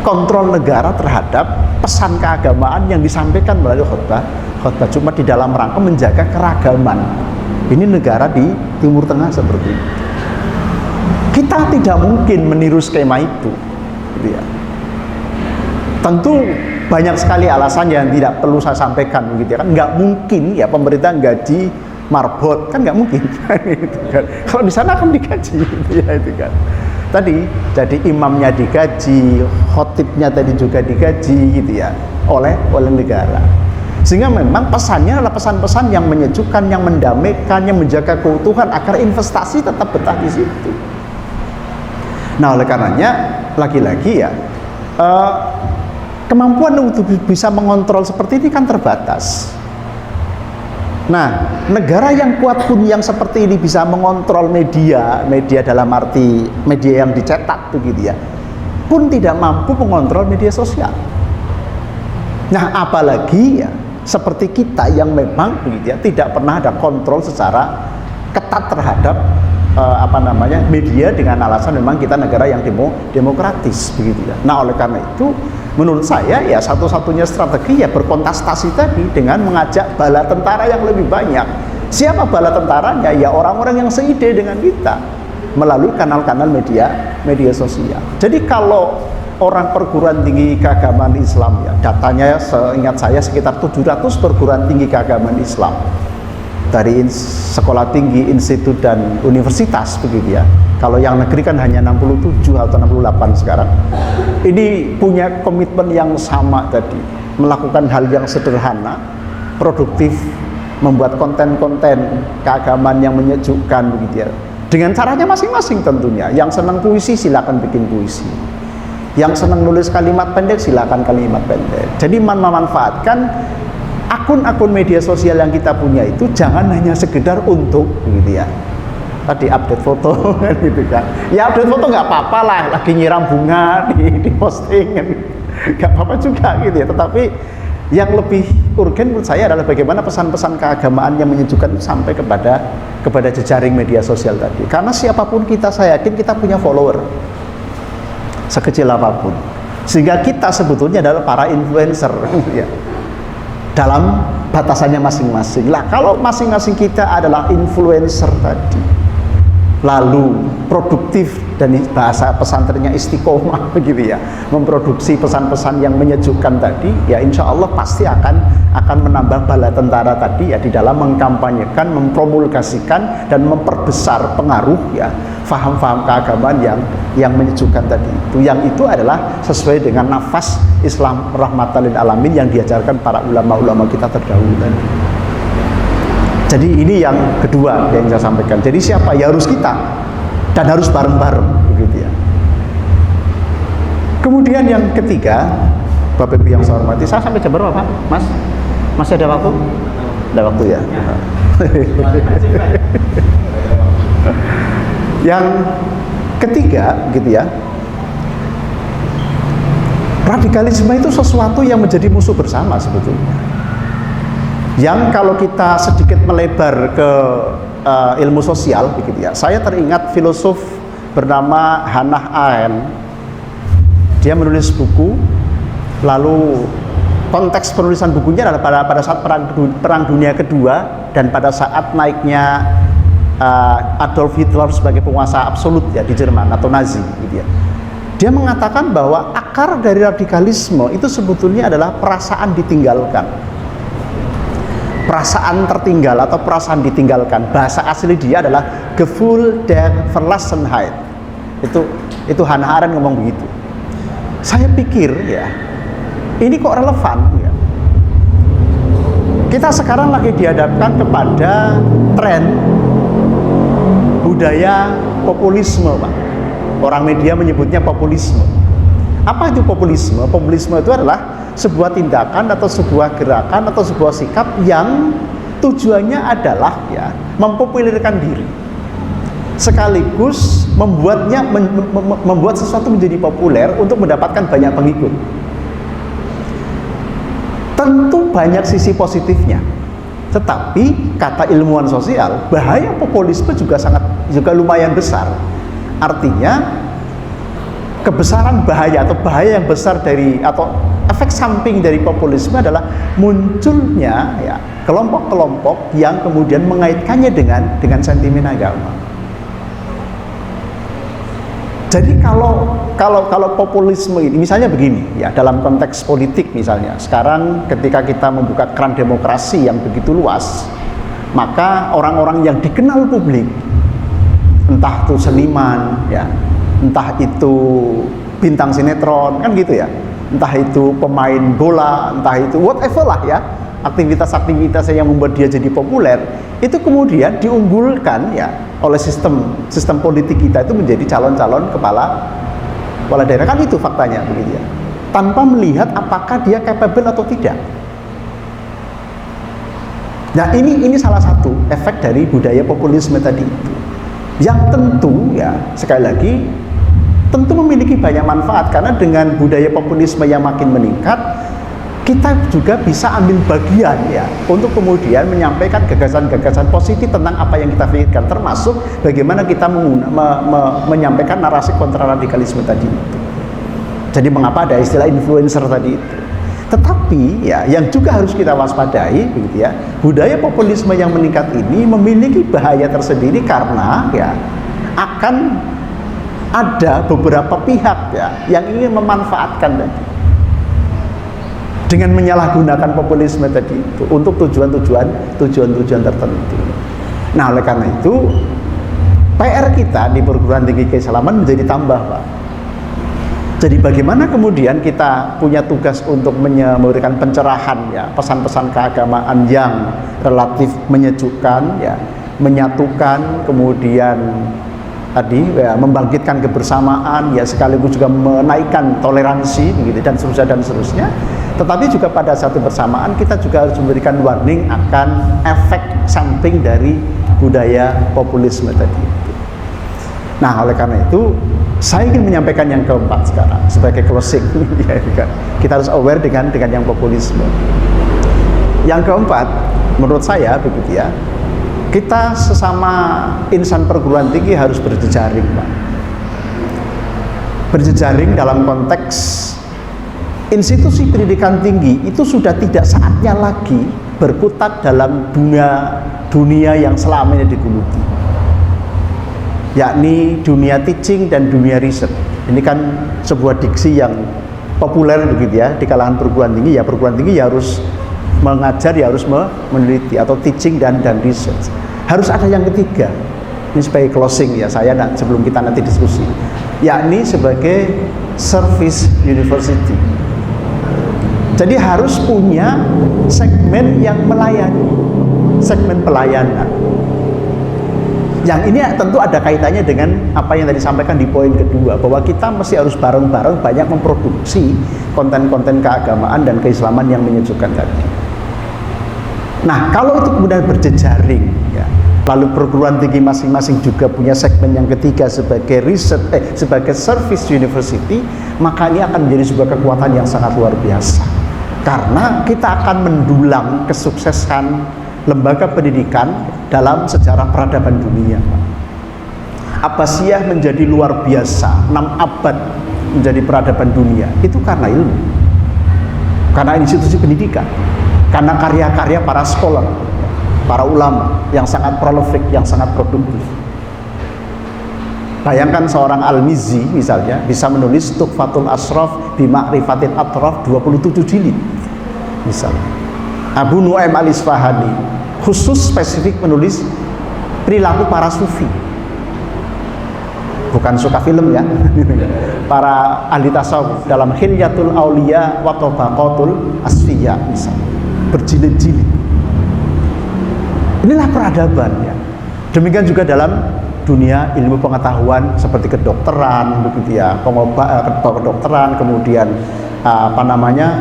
kontrol negara terhadap pesan keagamaan yang disampaikan melalui khutbah Jumat di dalam rangka menjaga keragaman. Ini negara di Timur Tengah seperti itu. Kita tidak mungkin meniru skema itu, gitu ya. Tentu banyak sekali alasan yang tidak perlu saya sampaikan, gitu ya kan. Nggak mungkin ya pemerintah gaji marbot, kan nggak mungkin, gitu kan. Kalau di sana akan digaji, gitu ya, itu kan. tadi jadi imamnya digaji, khotibnya tadi juga digaji gitu ya oleh negara. Sehingga memang pesannya adalah pesan-pesan yang menyejukkan, yang mendamaikan, yang menjaga keutuhan agar investasi tetap betah di situ. Nah, oleh karenanya lagi-lagi ya kemampuan untuk bisa mengontrol seperti ini kan terbatas. Nah, negara yang kuat pun yang seperti ini bisa mengontrol media dalam arti media yang dicetak begitu ya, pun tidak mampu mengontrol media sosial. Nah, apalagi ya seperti kita yang memang begitu ya tidak pernah ada kontrol secara ketat terhadap media dengan alasan memang kita negara yang demokratis begitu ya. Nah, oleh karena itu menurut saya ya satu-satunya strategi ya berkontestasi tadi dengan mengajak bala tentara yang lebih banyak. Siapa bala tentaranya? Ya orang-orang yang seide dengan kita melalui kanal-kanal media sosial. Jadi kalau orang perguruan tinggi keagamaan Islam ya, datanya seingat saya sekitar 700 perguruan tinggi keagamaan Islam dari sekolah tinggi, institut dan universitas begitu ya. Kalau yang negeri kan hanya 67 atau 68 sekarang. Ini punya komitmen yang sama tadi, melakukan hal yang sederhana, produktif, membuat konten-konten keagamaan yang menyejukkan begitu ya. Dengan caranya masing-masing tentunya. Yang senang puisi silakan bikin puisi. Yang senang nulis kalimat pendek silakan kalimat pendek. Jadi memanfaatkan akun-akun media sosial yang kita punya itu jangan hanya sekedar untuk gitu ya. Tadi update foto gitu kan. Ya update foto nggak apa-apa lah, lagi nyiram bunga di posting nggak apa-apa juga gitu ya. Tetapi yang lebih urgen menurut saya adalah bagaimana pesan-pesan keagamaan yang menyejukkan itu sampai kepada jejaring media sosial tadi. Karena siapapun kita, saya yakin kita punya follower sekecil apapun, sehingga kita sebetulnya adalah para influencer ya, dalam batasannya masing-masing. Lah kalau masing-masing kita adalah influencer tadi, lalu produktif dan bahasa pesantrennya istiqomah begitu ya, memproduksi pesan-pesan yang menyejukkan tadi, ya insya Allah pasti akan menambah bala tentara tadi ya di dalam mengkampanyekan, mempromulgasikan dan memperbesar pengaruh ya faham-faham keagamaan yang menyejukkan tadi itu, yang itu adalah sesuai dengan nafas Islam rahmatan lil alamin yang diajarkan para ulama-ulama kita terdahulu tadi. Jadi ini yang kedua yang saya sampaikan. Jadi siapa? Ya harus kita, dan harus bareng-bareng begitu ya. Kemudian yang ketiga, Bapak Ibu yang saya hormati, saya sampai jam berapa Pak? Mas? Masih ada waktu? Ada waktu ya. Yang ketiga gitu ya, radikalisme itu sesuatu yang menjadi musuh bersama sebetulnya, yang kalau kita sedikit melebar ke ilmu sosial begitu ya, saya teringat filosof bernama Hannah Arendt. Dia menulis buku, lalu konteks penulisan bukunya adalah pada saat perang dunia kedua dan pada saat naiknya Adolf Hitler sebagai penguasa absolut ya di Jerman atau Nazi gitu ya. Dia mengatakan bahwa akar dari radikalisme itu sebetulnya adalah perasaan ditinggalkan, perasaan tertinggal atau perasaan ditinggalkan. Bahasa asli dia adalah Gefühl der Verlassenheit. Itu Hannah Arendt ngomong begitu. Saya pikir ya, ini kok relevan ya. Kita sekarang lagi dihadapkan kepada tren budaya populisme, Pak. Orang media menyebutnya populisme. Apa itu populisme? Populisme itu adalah sebuah tindakan atau sebuah gerakan atau sebuah sikap yang tujuannya adalah ya mempopulerkan diri, sekaligus membuat sesuatu menjadi populer untuk mendapatkan banyak pengikut. Tentu banyak sisi positifnya, tetapi kata ilmuwan sosial, bahaya populisme juga lumayan besar. Artinya kebesaran bahaya atau bahaya yang besar dari atau efek samping dari populisme adalah munculnya ya kelompok-kelompok yang kemudian mengaitkannya dengan sentimen agama. Jadi kalau populisme ini misalnya begini ya, dalam konteks politik misalnya, sekarang ketika kita membuka keran demokrasi yang begitu luas, maka orang-orang yang dikenal publik, entah itu seniman ya, entah itu bintang sinetron, kan gitu ya, entah itu pemain bola, entah itu whatever lah ya, aktivitas-aktivitas yang membuat dia jadi populer, itu kemudian diunggulkan ya oleh sistem politik kita itu menjadi calon-calon kepala daerah, kan itu faktanya begitu ya, tanpa melihat apakah dia capable atau tidak. Nah ini salah satu efek dari budaya populisme tadi itu, yang tentu ya sekali lagi tentu memiliki banyak manfaat, karena dengan budaya populisme yang makin meningkat, kita juga bisa ambil bagian ya untuk kemudian menyampaikan gagasan-gagasan positif tentang apa yang kita pikirkan, termasuk bagaimana kita menyampaikan narasi kontraradikalisme tadi itu. Jadi mengapa ada istilah influencer tadi itu. Tetapi ya yang juga harus kita waspadai begitu ya, budaya populisme yang meningkat ini memiliki bahaya tersendiri, karena ya akan ada beberapa pihak ya yang ingin memanfaatkan tadi dengan menyalahgunakan populisme tadi itu untuk tujuan tertentu. Nah oleh karena itu PR kita di perguruan tinggi keislaman menjadi tambah, Pak. Jadi bagaimana kemudian kita punya tugas untuk memberikan pencerahan ya, pesan-pesan keagamaan yang relatif menyejukkan ya, menyatukan, kemudian tadi ya, membangkitkan kebersamaan ya, sekaligus juga menaikkan toleransi begitu dan seterusnya. Tetapi juga pada satu bersamaan kita juga harus memberikan warning akan efek samping dari budaya populisme tadi. Nah oleh karena itu saya ingin menyampaikan yang keempat sekarang sebagai closing ya, kita harus aware dengan yang populisme. Yang keempat menurut saya begitu ya, kita sesama insan perguruan tinggi harus berjejaring, Pak. Berjejaring dalam konteks institusi pendidikan tinggi itu sudah tidak saatnya lagi berkutat dalam dunia yang selama ini digeluti, yakni dunia teaching dan dunia riset. Ini kan sebuah diksi yang populer begitu ya di kalangan perguruan tinggi. Ya perguruan tinggi ya harus mengajar, ya harus meneliti, atau teaching dan research. Harus ada yang ketiga. Ini sebagai closing ya saya sebelum kita nanti diskusi, yakni sebagai service university. Jadi harus punya segmen yang melayani, segmen pelayanan. Yang ini tentu ada kaitannya dengan apa yang tadi disampaikan di poin kedua, bahwa kita mesti harus bareng-bareng banyak memproduksi konten-konten keagamaan dan keislaman yang menyejukkan tadi. Nah, kalau itu kemudian berjejaring, ya, lalu perguruan tinggi masing-masing juga punya segmen yang ketiga sebagai sebagai service university, maka ini akan menjadi sebuah kekuatan yang sangat luar biasa. Karena kita akan mendulang kesuksesan lembaga pendidikan dalam sejarah peradaban dunia. Abbasiyah menjadi luar biasa, 6 abad menjadi peradaban dunia, itu karena ilmu, karena institusi pendidikan, karena karya-karya para scholar, para ulama yang sangat prolific, yang sangat produktif. Bayangkan seorang Al-Mizzi misalnya bisa menulis Tuhfatul Ashraf bi Ma'rifatil Atraf 27 jilid misalnya. Abu Nu'aim Al-Isfahani khusus spesifik menulis perilaku para sufi, bukan suka film ya, para ahli tasawuf dalam Hilyatul Auliya wa Tabaqatul Asfiya misalnya, berjilid-jilid. Inilah peradaban ya. Demikian juga dalam dunia ilmu pengetahuan seperti kedokteran begitu ya, kedokteran, kemudian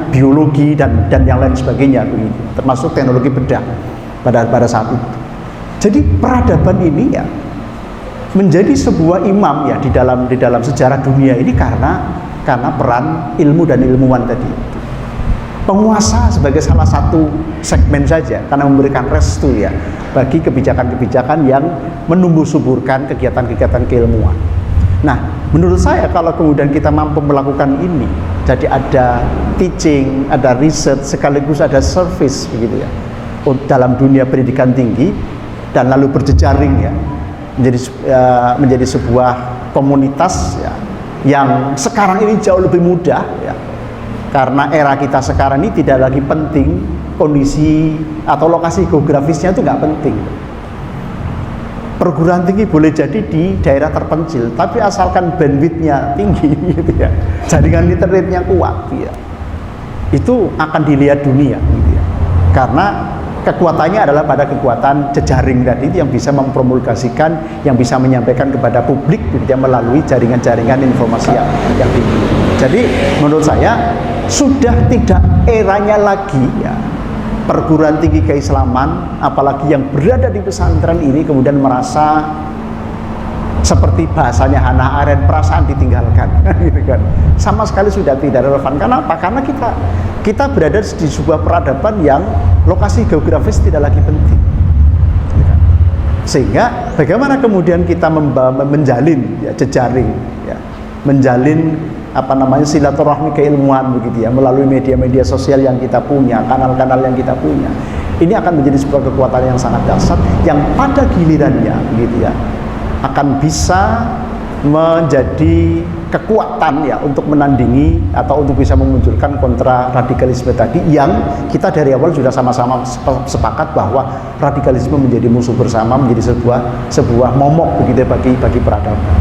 biologi dan yang lain sebagainya begitu, termasuk teknologi bedah pada saat itu. Jadi peradaban ini ya menjadi sebuah imam ya di dalam sejarah dunia ini karena peran ilmu dan ilmuwan tadi. Penguasa sebagai salah satu segmen saja, karena memberikan restu ya bagi kebijakan-kebijakan yang menumbuh suburkan kegiatan-kegiatan keilmuan. Nah, menurut saya kalau kemudian kita mampu melakukan ini, jadi ada teaching, ada research, sekaligus ada service begitu ya dalam dunia pendidikan tinggi, dan lalu berjejaring ya menjadi sebuah komunitas ya yang sekarang ini jauh lebih mudah ya. Karena era kita sekarang ini tidak lagi penting kondisi atau lokasi geografisnya, itu nggak penting. perguruan tinggi boleh jadi di daerah terpencil, tapi asalkan bandwidth-nya tinggi gitu ya, jaringan internetnya kuat ya, itu akan dilihat dunia gitu ya. Karena kekuatannya adalah pada kekuatan jejaring tadi yang bisa mempromulgasikan, yang bisa menyampaikan kepada publik gitu ya, melalui jaringan-jaringan informasi yang tinggi. Jadi menurut saya sudah tidak eranya lagi ya perguruan tinggi keislaman, apalagi yang berada di pesantren ini kemudian merasa seperti bahasanya Hannah Arendt, perasaan ditinggalkan gitu kan. Sama sekali sudah tidak relevan. Kenapa? Karena kita berada di sebuah peradaban yang lokasi geografis tidak lagi penting. Sehingga bagaimana kemudian kita menjalin ya, jejaring ya, menjalin silaturahmi keilmuan begitu ya, melalui media-media sosial yang kita punya, kanal-kanal yang kita punya. Ini akan menjadi sebuah kekuatan yang sangat dahsyat yang pada gilirannya gitu ya akan bisa menjadi kekuatan ya untuk menandingi atau untuk bisa memunculkan kontra radikalisme tadi yang kita dari awal sudah sama-sama sepakat bahwa radikalisme menjadi musuh bersama, menjadi sebuah momok begitu bagi peradaban.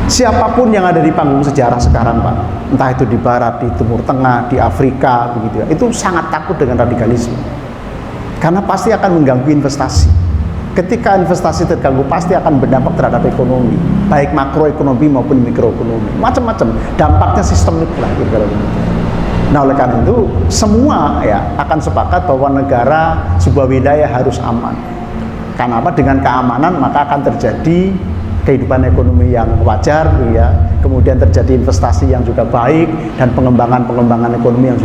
Siapapun yang ada di panggung sejarah sekarang, Pak, entah itu di Barat, di Timur Tengah, di Afrika, begitu ya, itu sangat takut dengan radikalisme, karena pasti akan mengganggu investasi. Ketika investasi terganggu, pasti akan berdampak terhadap ekonomi, baik makroekonomi maupun mikroekonomi, macam-macam. Dampaknya sistemik lah, kira-kira begitu. Nah, oleh karena itu, semua ya akan sepakat bahwa negara, sebuah wilayah harus aman. Karena apa? Dengan keamanan maka akan terjadi kehidupan ekonomi yang wajar ya, kemudian terjadi investasi yang juga baik dan pengembangan ekonomi yang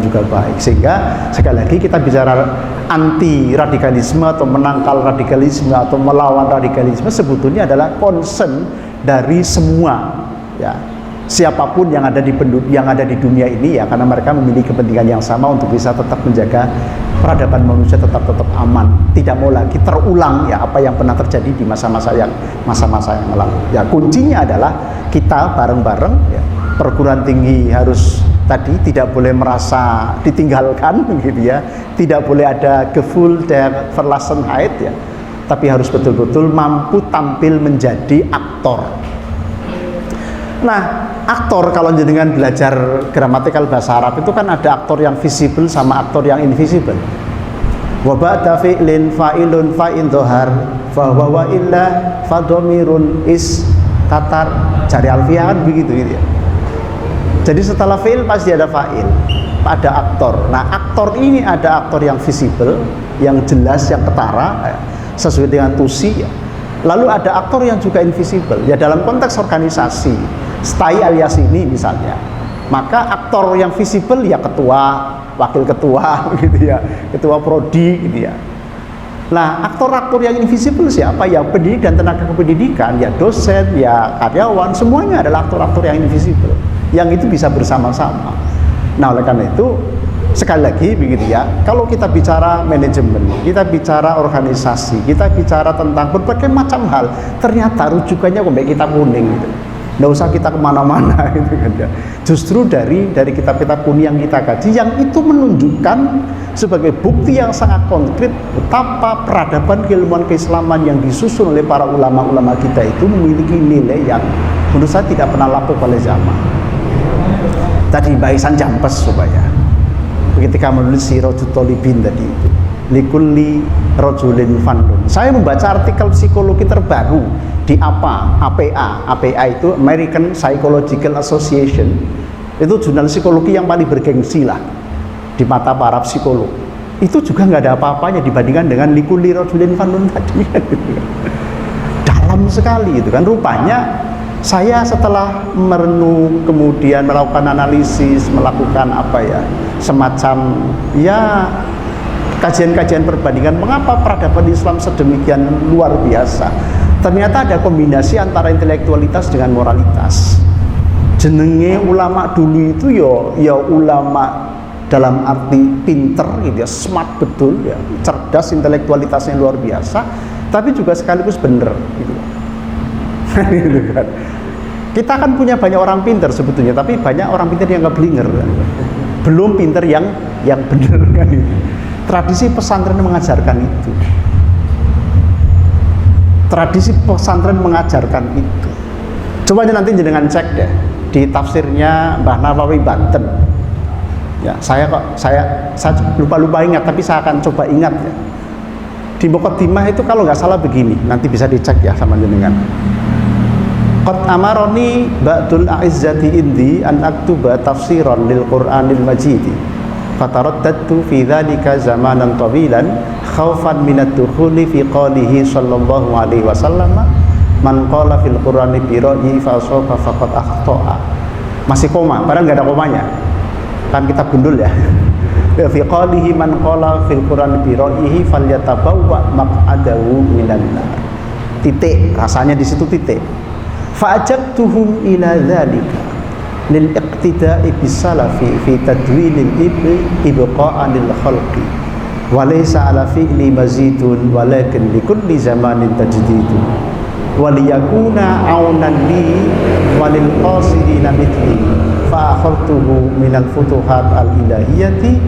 juga baik. Sehingga sekali lagi kita bicara anti radikalisme atau menangkal radikalisme atau melawan radikalisme sebetulnya adalah concern dari semua ya, siapapun yang ada di dunia ini ya, karena mereka memiliki kepentingan yang sama untuk bisa tetap menjaga peradaban manusia tetap aman, tidak mau lagi terulang ya apa yang pernah terjadi di masa-masa yang lalu. Ya, kuncinya adalah kita bareng-bareng ya, perguruan tinggi harus tadi tidak boleh merasa ditinggalkan gitu ya, tidak boleh ada Gefühl der Verlassenheit ya, tapi harus betul-betul mampu tampil menjadi aktor. Nah, aktor kalau jenengan belajar gramatikal bahasa Arab itu kan ada aktor yang visible sama aktor yang invisible. Wa ba'da fi'lin fa'ilun fa'in dhahar fa huwa wa illa fa dhamirun is tatar, cari alfiah kan begitu gitu ya. Jadi setelah fi'il pasti ada fa'il, ada aktor. Nah, aktor ini ada aktor yang visible, yang jelas, yang ketara sesuai dengan tusi ya. Lalu ada aktor yang juga invisible ya, dalam konteks organisasi STAI alias ini misalnya, maka aktor yang visible ya ketua, wakil ketua gitu ya, ketua prodi gitu ya. Nah, aktor-aktor yang invisible siapa? Ya pendidik dan tenaga kependidikan, ya dosen, ya karyawan, semuanya adalah aktor-aktor yang invisible, yang itu bisa bersama-sama. Nah, oleh karena itu sekali lagi begitu ya, kalau kita bicara manajemen, kita bicara organisasi, kita bicara tentang berbagai macam hal, ternyata rujukannya kok kita kuning gitu. Nggak usah kita kemana-mana gitu kan ya. Justru dari kitab-kitab kuning yang kita kaji, yang itu menunjukkan sebagai bukti yang sangat konkret betapa peradaban keilmuan keislaman yang disusun oleh para ulama-ulama kita itu memiliki nilai yang menurut saya tidak pernah lapuk oleh zaman. Tadi Mbak Isan Jampes supaya ketika menulis si Rajul Tolibin tadi itu likulli rajulin fandun. Saya membaca artikel psikologi terbaru di APA itu American Psychological Association, itu jurnal psikologi yang paling bergengsi lah di mata para psikolog. Itu juga nggak ada apa-apanya dibandingkan dengan likulli rajulin fandun tadi gitu. Dalam sekali itu kan. Rupanya saya setelah merenung kemudian melakukan analisis, melakukan semacam ya kajian-kajian perbandingan mengapa peradaban Islam sedemikian luar biasa. Ternyata ada kombinasi antara intelektualitas dengan moralitas. Jenenge ulama dulu itu ya ulama dalam arti pinter gitu ya, smart betul ya, cerdas, intelektualitasnya luar biasa, tapi juga sekaligus bener gitu. Gitu kan. Kita kan punya banyak orang pinter sebetulnya, tapi banyak orang pinter yang nggak blinger kan. Belum pinter yang bener kan itu. Tradisi pesantren mengajarkan itu. Tradisi pesantren mengajarkan itu. Coba aja nanti jenengan cek deh di tafsirnya Mbah Nawawi Banten. Ya, saya lupa ingat, tapi saya akan coba ingat ya. Di Muqaddimah itu kalau nggak salah begini, nanti bisa dicek ya sama jenengan. Qad amaroni ba'dul a'izzati indi an aktuba tafsiran lil Qur'anil Majid. Fataraddadtu fi dzalika zamanan tawilan khaufan minad dukhuli fi qalihi sallallahu alaihi wasallam man qala fil Qur'ani bi ra'yi fa asaba faqad akhta'a. Masih koma, padahal nggak ada komanya. Kan kita gundul ya. Fi qalihi man qala fil Qur'ani bi ra'yihi falyatabawwa maq'adahu minan nar. Titik, rasanya di situ titik. Fa'ajabtuhum ila dzalika lil iqtida'i bis salafi fi tadwilil ibqa'an lil khalqi wa laysa ala fi'li mazidun walakin li kulli zamanin tajdidun wa liyakuna aunan li wa lil qasidina mithli fa akhadtuhu minal futuhat al ilahiyati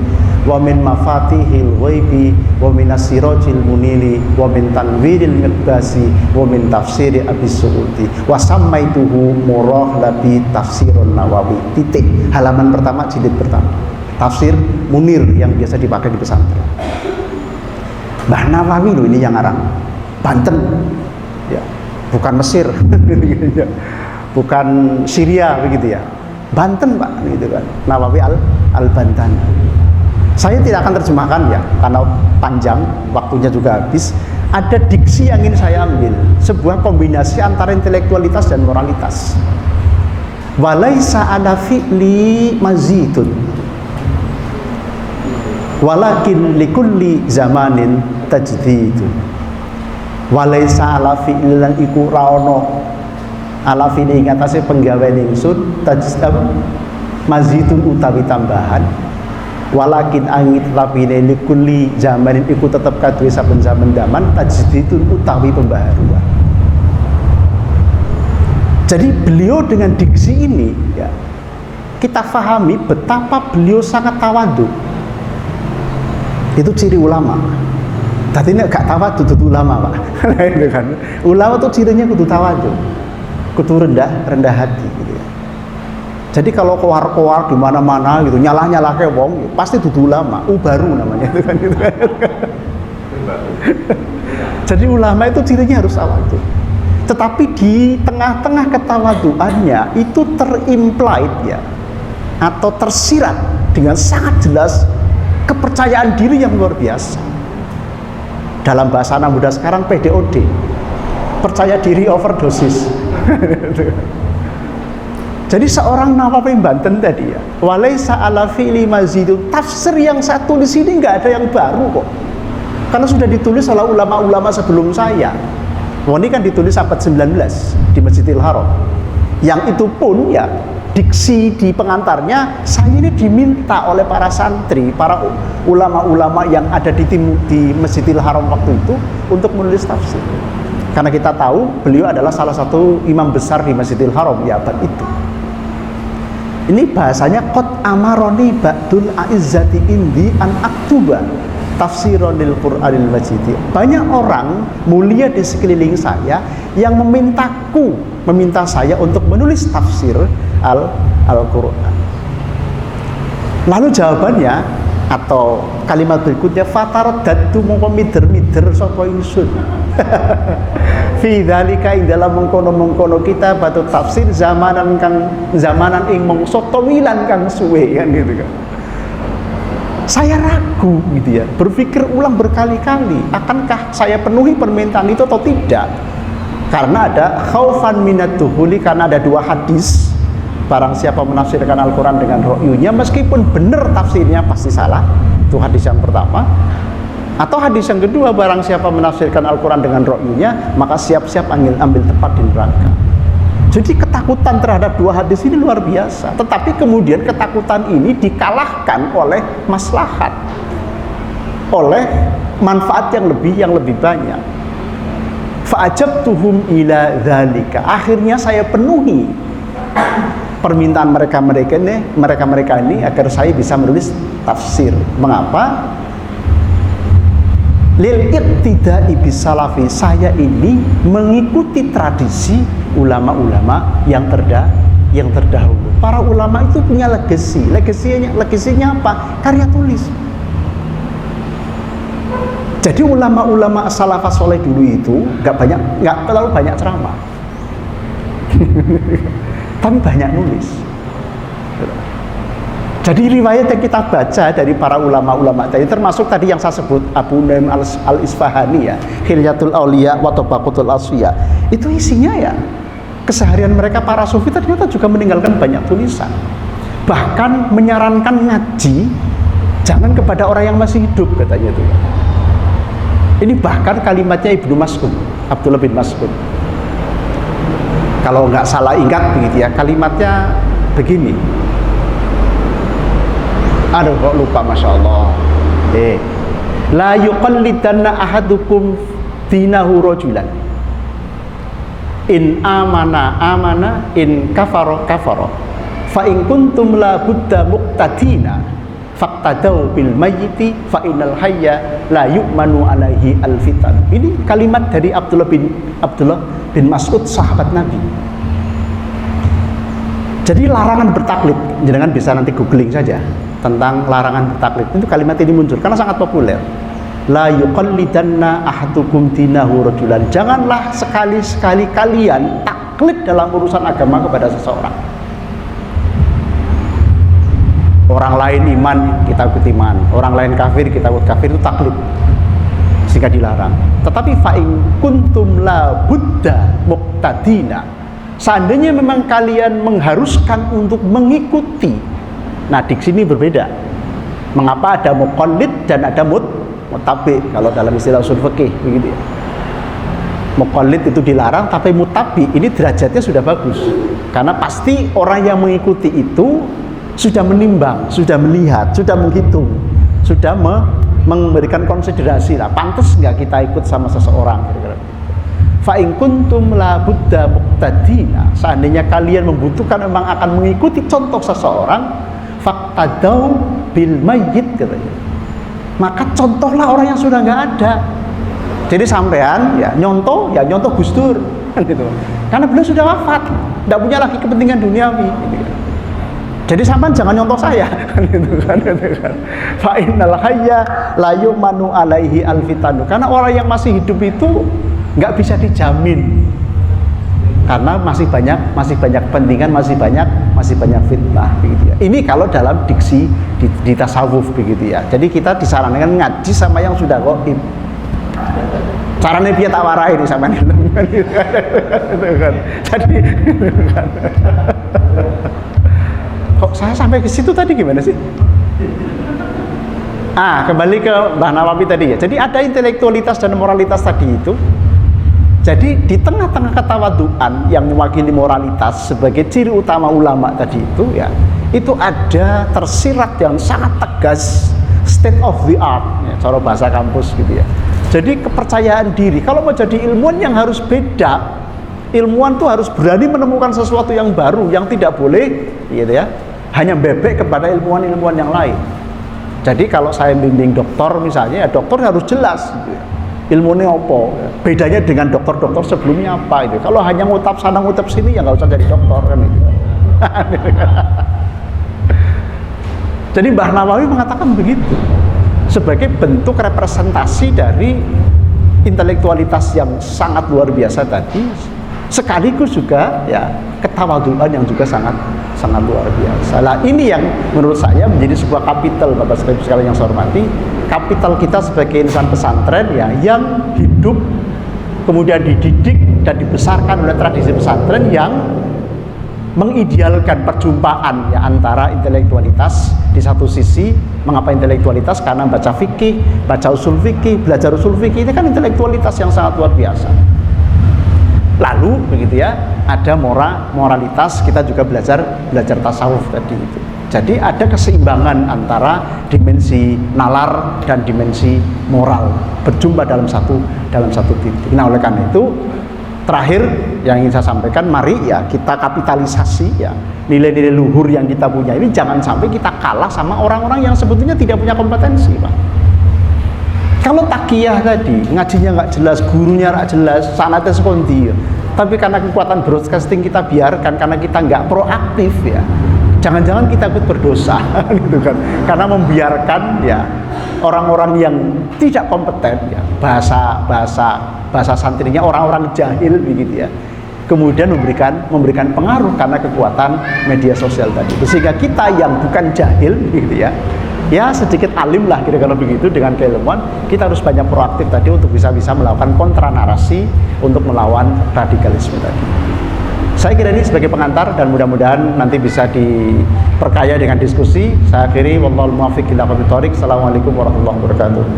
wa min mafatihil ghaibi wa min asirajil munili wa min tanwiril miqbasi wa min tafsiri abis su'udi wa sammaituhu murahlabi tafsirun Nawawi. Titik. Halaman pertama, jilid pertama, tafsir Munir yang biasa dipakai di pesantren. Mbah Nawawi loh ini yang ngarang, Banten ya, bukan Mesir bukan Syria begitu ya, Banten Pak gitu kan, Nawawi al-Bantani. Saya tidak akan terjemahkan ya, karena panjang, waktunya juga habis. Ada diksi yang ingin saya ambil, sebuah kombinasi antara intelektualitas dan moralitas. Walaisa ala fi'li mazidun, walakin likulli zamanin tajdidun. Walaisa ala fi'li lan iku raono ala fi'li ngatasi penggawe ningsun tajdidun mazidun utawi tambahan. Walakin angin lapine likulli zamanin iku tetep kaduwe saben zaman daman tajdidun utawi pembaharuan. Jadi beliau dengan diksi ini ya, kita fahami betapa beliau sangat tawadhu. Itu ciri ulama. Tadi ini gak tawadhu itu ulama Pak. Kan? Ulama itu cirinya kudu tawadhu, kudu rendah hati gitu ya. Jadi kalau koar-koar di mana-mana gitu, nyalah-nyalah kayak wong, pasti dudu ulama, baru namanya itu kan gitu. Jadi ulama itu cirinya harus tawadhu. Tetapi di tengah-tengah ketawaduannya itu terimplied ya, atau tersirat dengan sangat jelas kepercayaan diri yang luar biasa. Dalam bahasa anak muda sekarang PDOD, percaya diri overdosis. Jadi seorang Nawawi Banten tadi ya, walaisa ala fi'li mazidun, tafsir yang saya tulis ini nggak ada yang baru kok, karena sudah ditulis oleh ulama-ulama sebelum saya. Wah, ini kan ditulis abad 19 di Masjidil Haram, yang itu pun ya diksi di pengantarnya saya ini diminta oleh para santri, para ulama-ulama yang ada di Masjidil Haram waktu itu untuk menulis tafsir, karena kita tahu beliau adalah salah satu imam besar di Masjidil Haram di abad itu. Ini bahasanya qad amaroni ba'dul a'izzati indi an aktuba tafsiron lil Qur'anil Majid. Banyak orang mulia di sekeliling saya yang meminta saya untuk menulis tafsir Al-Qur'an. Lalu jawabannya atau kalimat berikutnya, fataraddatu mongko mider-mider sapa ingsun. Fi dzalika ing dalam mengkono-mengkono kita batu tafsir zamanan ing mangsa tawilan kang suwe kan gitu kan. Saya ragu gitu ya, berpikir ulang berkali-kali, akankah saya penuhi permintaan itu atau tidak? Karena ada khaufan minad duhuli, karena ada dua hadis. Barang siapa menafsirkan Al-Quran dengan ro'yunya, meskipun benar tafsirnya pasti salah. Itu hadis yang pertama. Atau hadis yang kedua, barang siapa menafsirkan Al-Quran dengan ro'yunya, maka siap-siap ambil tempat di neraka. Jadi ketakutan terhadap dua hadis ini luar biasa. Tetapi kemudian ketakutan ini dikalahkan oleh maslahat, oleh manfaat yang lebih banyak. Fa'ajabtuhum ila dzalika. Akhirnya saya penuhi permintaan mereka ini agar saya bisa menulis tafsir. Mengapa? lil iqtida'i bisalafi, saya ini mengikuti tradisi ulama-ulama yang terdahulu. Para ulama itu punya legasinya apa? Karya tulis. Jadi ulama-ulama salafus saleh dulu itu nggak terlalu banyak ceramah. Tapi banyak nulis. Jadi riwayat yang kita baca dari para ulama-ulama tadi, termasuk tadi yang saya sebut Abu Nu'aim al-Isfahani ya, Hilyatul Auliya wa Tabaqatul Asfiya, itu isinya ya keseharian mereka para sufi ternyata juga meninggalkan banyak tulisan. Bahkan menyarankan ngaji jangan kepada orang yang masih hidup, katanya itu. Ini bahkan kalimatnya Ibnu Mas'ud, Abdullah bin Mas'ud. Kalau nggak salah ingat begitu ya, kalimatnya begini. Aduh kok lupa, Masya Allah. La yuqallidanna ahadukum dinahu rajulan. In amana, in kafaro. Fa in kuntum la budda muqtadina faqtadau bil mayyiti fa innal hayya la yu'manu alaihi al fitan. Ini kalimat dari Abdullah bin Mas'ud, sahabat Nabi. Jadi larangan bertaklid, jangan bisa nanti googling saja tentang larangan bertaklid. Itu kalimat ini muncul karena sangat populer. La yuqallidanna ahadukum dinahu rajulan. Janganlah sekali-sekali kalian taklid dalam urusan agama kepada seseorang. Orang lain iman, kita ikut iman. Orang lain kafir, kita ikut kafir. Itu taklid, sehingga dilarang. Tetapi fa'in kuntum la budda muqtadina, seandainya memang kalian mengharuskan untuk mengikuti. Nah, di sini berbeda. Mengapa ada muqallid dan ada mutabi kalau dalam istilah usul fikih begitu ya. Muqallid itu dilarang, tapi mutabi ini derajatnya sudah bagus. Karena pasti orang yang mengikuti itu sudah menimbang, sudah melihat, sudah menghitung, sudah memberikan konsiderasi lah, pantas nggak kita ikut sama seseorang. Fa in kuntum la budda muqtadina, seandainya kalian membutuhkan memang akan mengikuti contoh seseorang, faqtadau bil mayyit, katanya. Maka contohlah orang yang sudah nggak ada. Jadi sampean ya nyontoh Gus Dur kan gitu. Karena beliau sudah wafat, tidak punya lagi kepentingan duniawi gitu. Jadi sampean jangan nyontoh saya kan gitu kan. Fa innal hayya la yu'manu alaihi al fitanu. Karena orang yang masih hidup itu nggak bisa dijamin. Karena masih banyak kepentingan, masih banyak fitnah begitu ya. Ini kalau dalam diksi di tasawuf begitu ya. Jadi kita disarankan ngaji sama yang sudah gaib. Caranya dia tak warai ini sama ini. Jadi kok saya sampai ke situ tadi gimana sih? Kembali ke Mbah Nawawi tadi ya. Jadi ada intelektualitas dan moralitas tadi itu. Jadi di tengah-tengah ketawaduan yang mewakili moralitas sebagai ciri utama ulama tadi itu ya, itu ada tersirat yang sangat tegas state of the art ya, cara bahasa kampus gitu ya. Jadi kepercayaan diri. Kalau mau jadi ilmuwan yang harus beda, ilmuwan tuh harus berani menemukan sesuatu yang baru, yang tidak boleh gitu ya, hanya bebek kepada ilmuwan-ilmuwan yang lain. Jadi kalau saya bimbing dokter misalnya, ya dokter harus jelas gitu ya. Ilmunya apa? Bedanya dengan dokter-dokter sebelumnya apa itu? Kalau hanya ngutap sana ngutap sini ya nggak usah jadi dokter kan itu. Jadi Mbah Nawawi mengatakan begitu sebagai bentuk representasi dari intelektualitas yang sangat luar biasa tadi, sekaligus juga ya ketawaduan yang juga sangat luar biasa. Nah, ini yang menurut saya menjadi sebuah kapital, Bapak Ibu sekalian yang saya hormati, kapital kita sebagai insan pesantren ya, yang hidup kemudian dididik dan dibesarkan oleh tradisi pesantren yang mengidealkan perjumpaan ya antara intelektualitas di satu sisi. Mengapa intelektualitas? Karena baca fikih, baca usul fikih, belajar usul fikih ini kan intelektualitas yang sangat luar biasa. Lalu begitu ya, ada moralitas, kita juga belajar tasawuf tadi itu. Jadi ada keseimbangan antara dimensi nalar dan dimensi moral berjumpa dalam satu titik. Nah, oleh karena itu terakhir yang ingin saya sampaikan, mari ya kita kapitalisasi ya nilai-nilai luhur yang kita punya ini, jangan sampai kita kalah sama orang-orang yang sebetulnya tidak punya kompetensi, Pak. Kalau takiyah tadi, ngajinya nggak jelas, gurunya nggak jelas, sanatnya sekondi. Tapi karena kekuatan broadcasting kita biarkan, karena kita nggak proaktif ya. Jangan-jangan kita ikut berdosa, gitu kan? Karena membiarkan ya orang-orang yang tidak kompeten ya, bahasa santrinya orang-orang jahil begitu ya. Kemudian memberikan pengaruh karena kekuatan media sosial tadi. Sehingga kita yang bukan jahil gitu ya sedikit alim lah kira-kira begitu, dengan keilmuan kita harus banyak proaktif tadi untuk bisa melakukan kontra narasi untuk melawan radikalisme tadi. Saya kira ini sebagai pengantar dan mudah-mudahan nanti bisa diperkaya dengan diskusi. Saya akhiri, wallahul muwaffiq ila aqwamit thoriq. Assalamualaikum warahmatullahi wabarakatuh.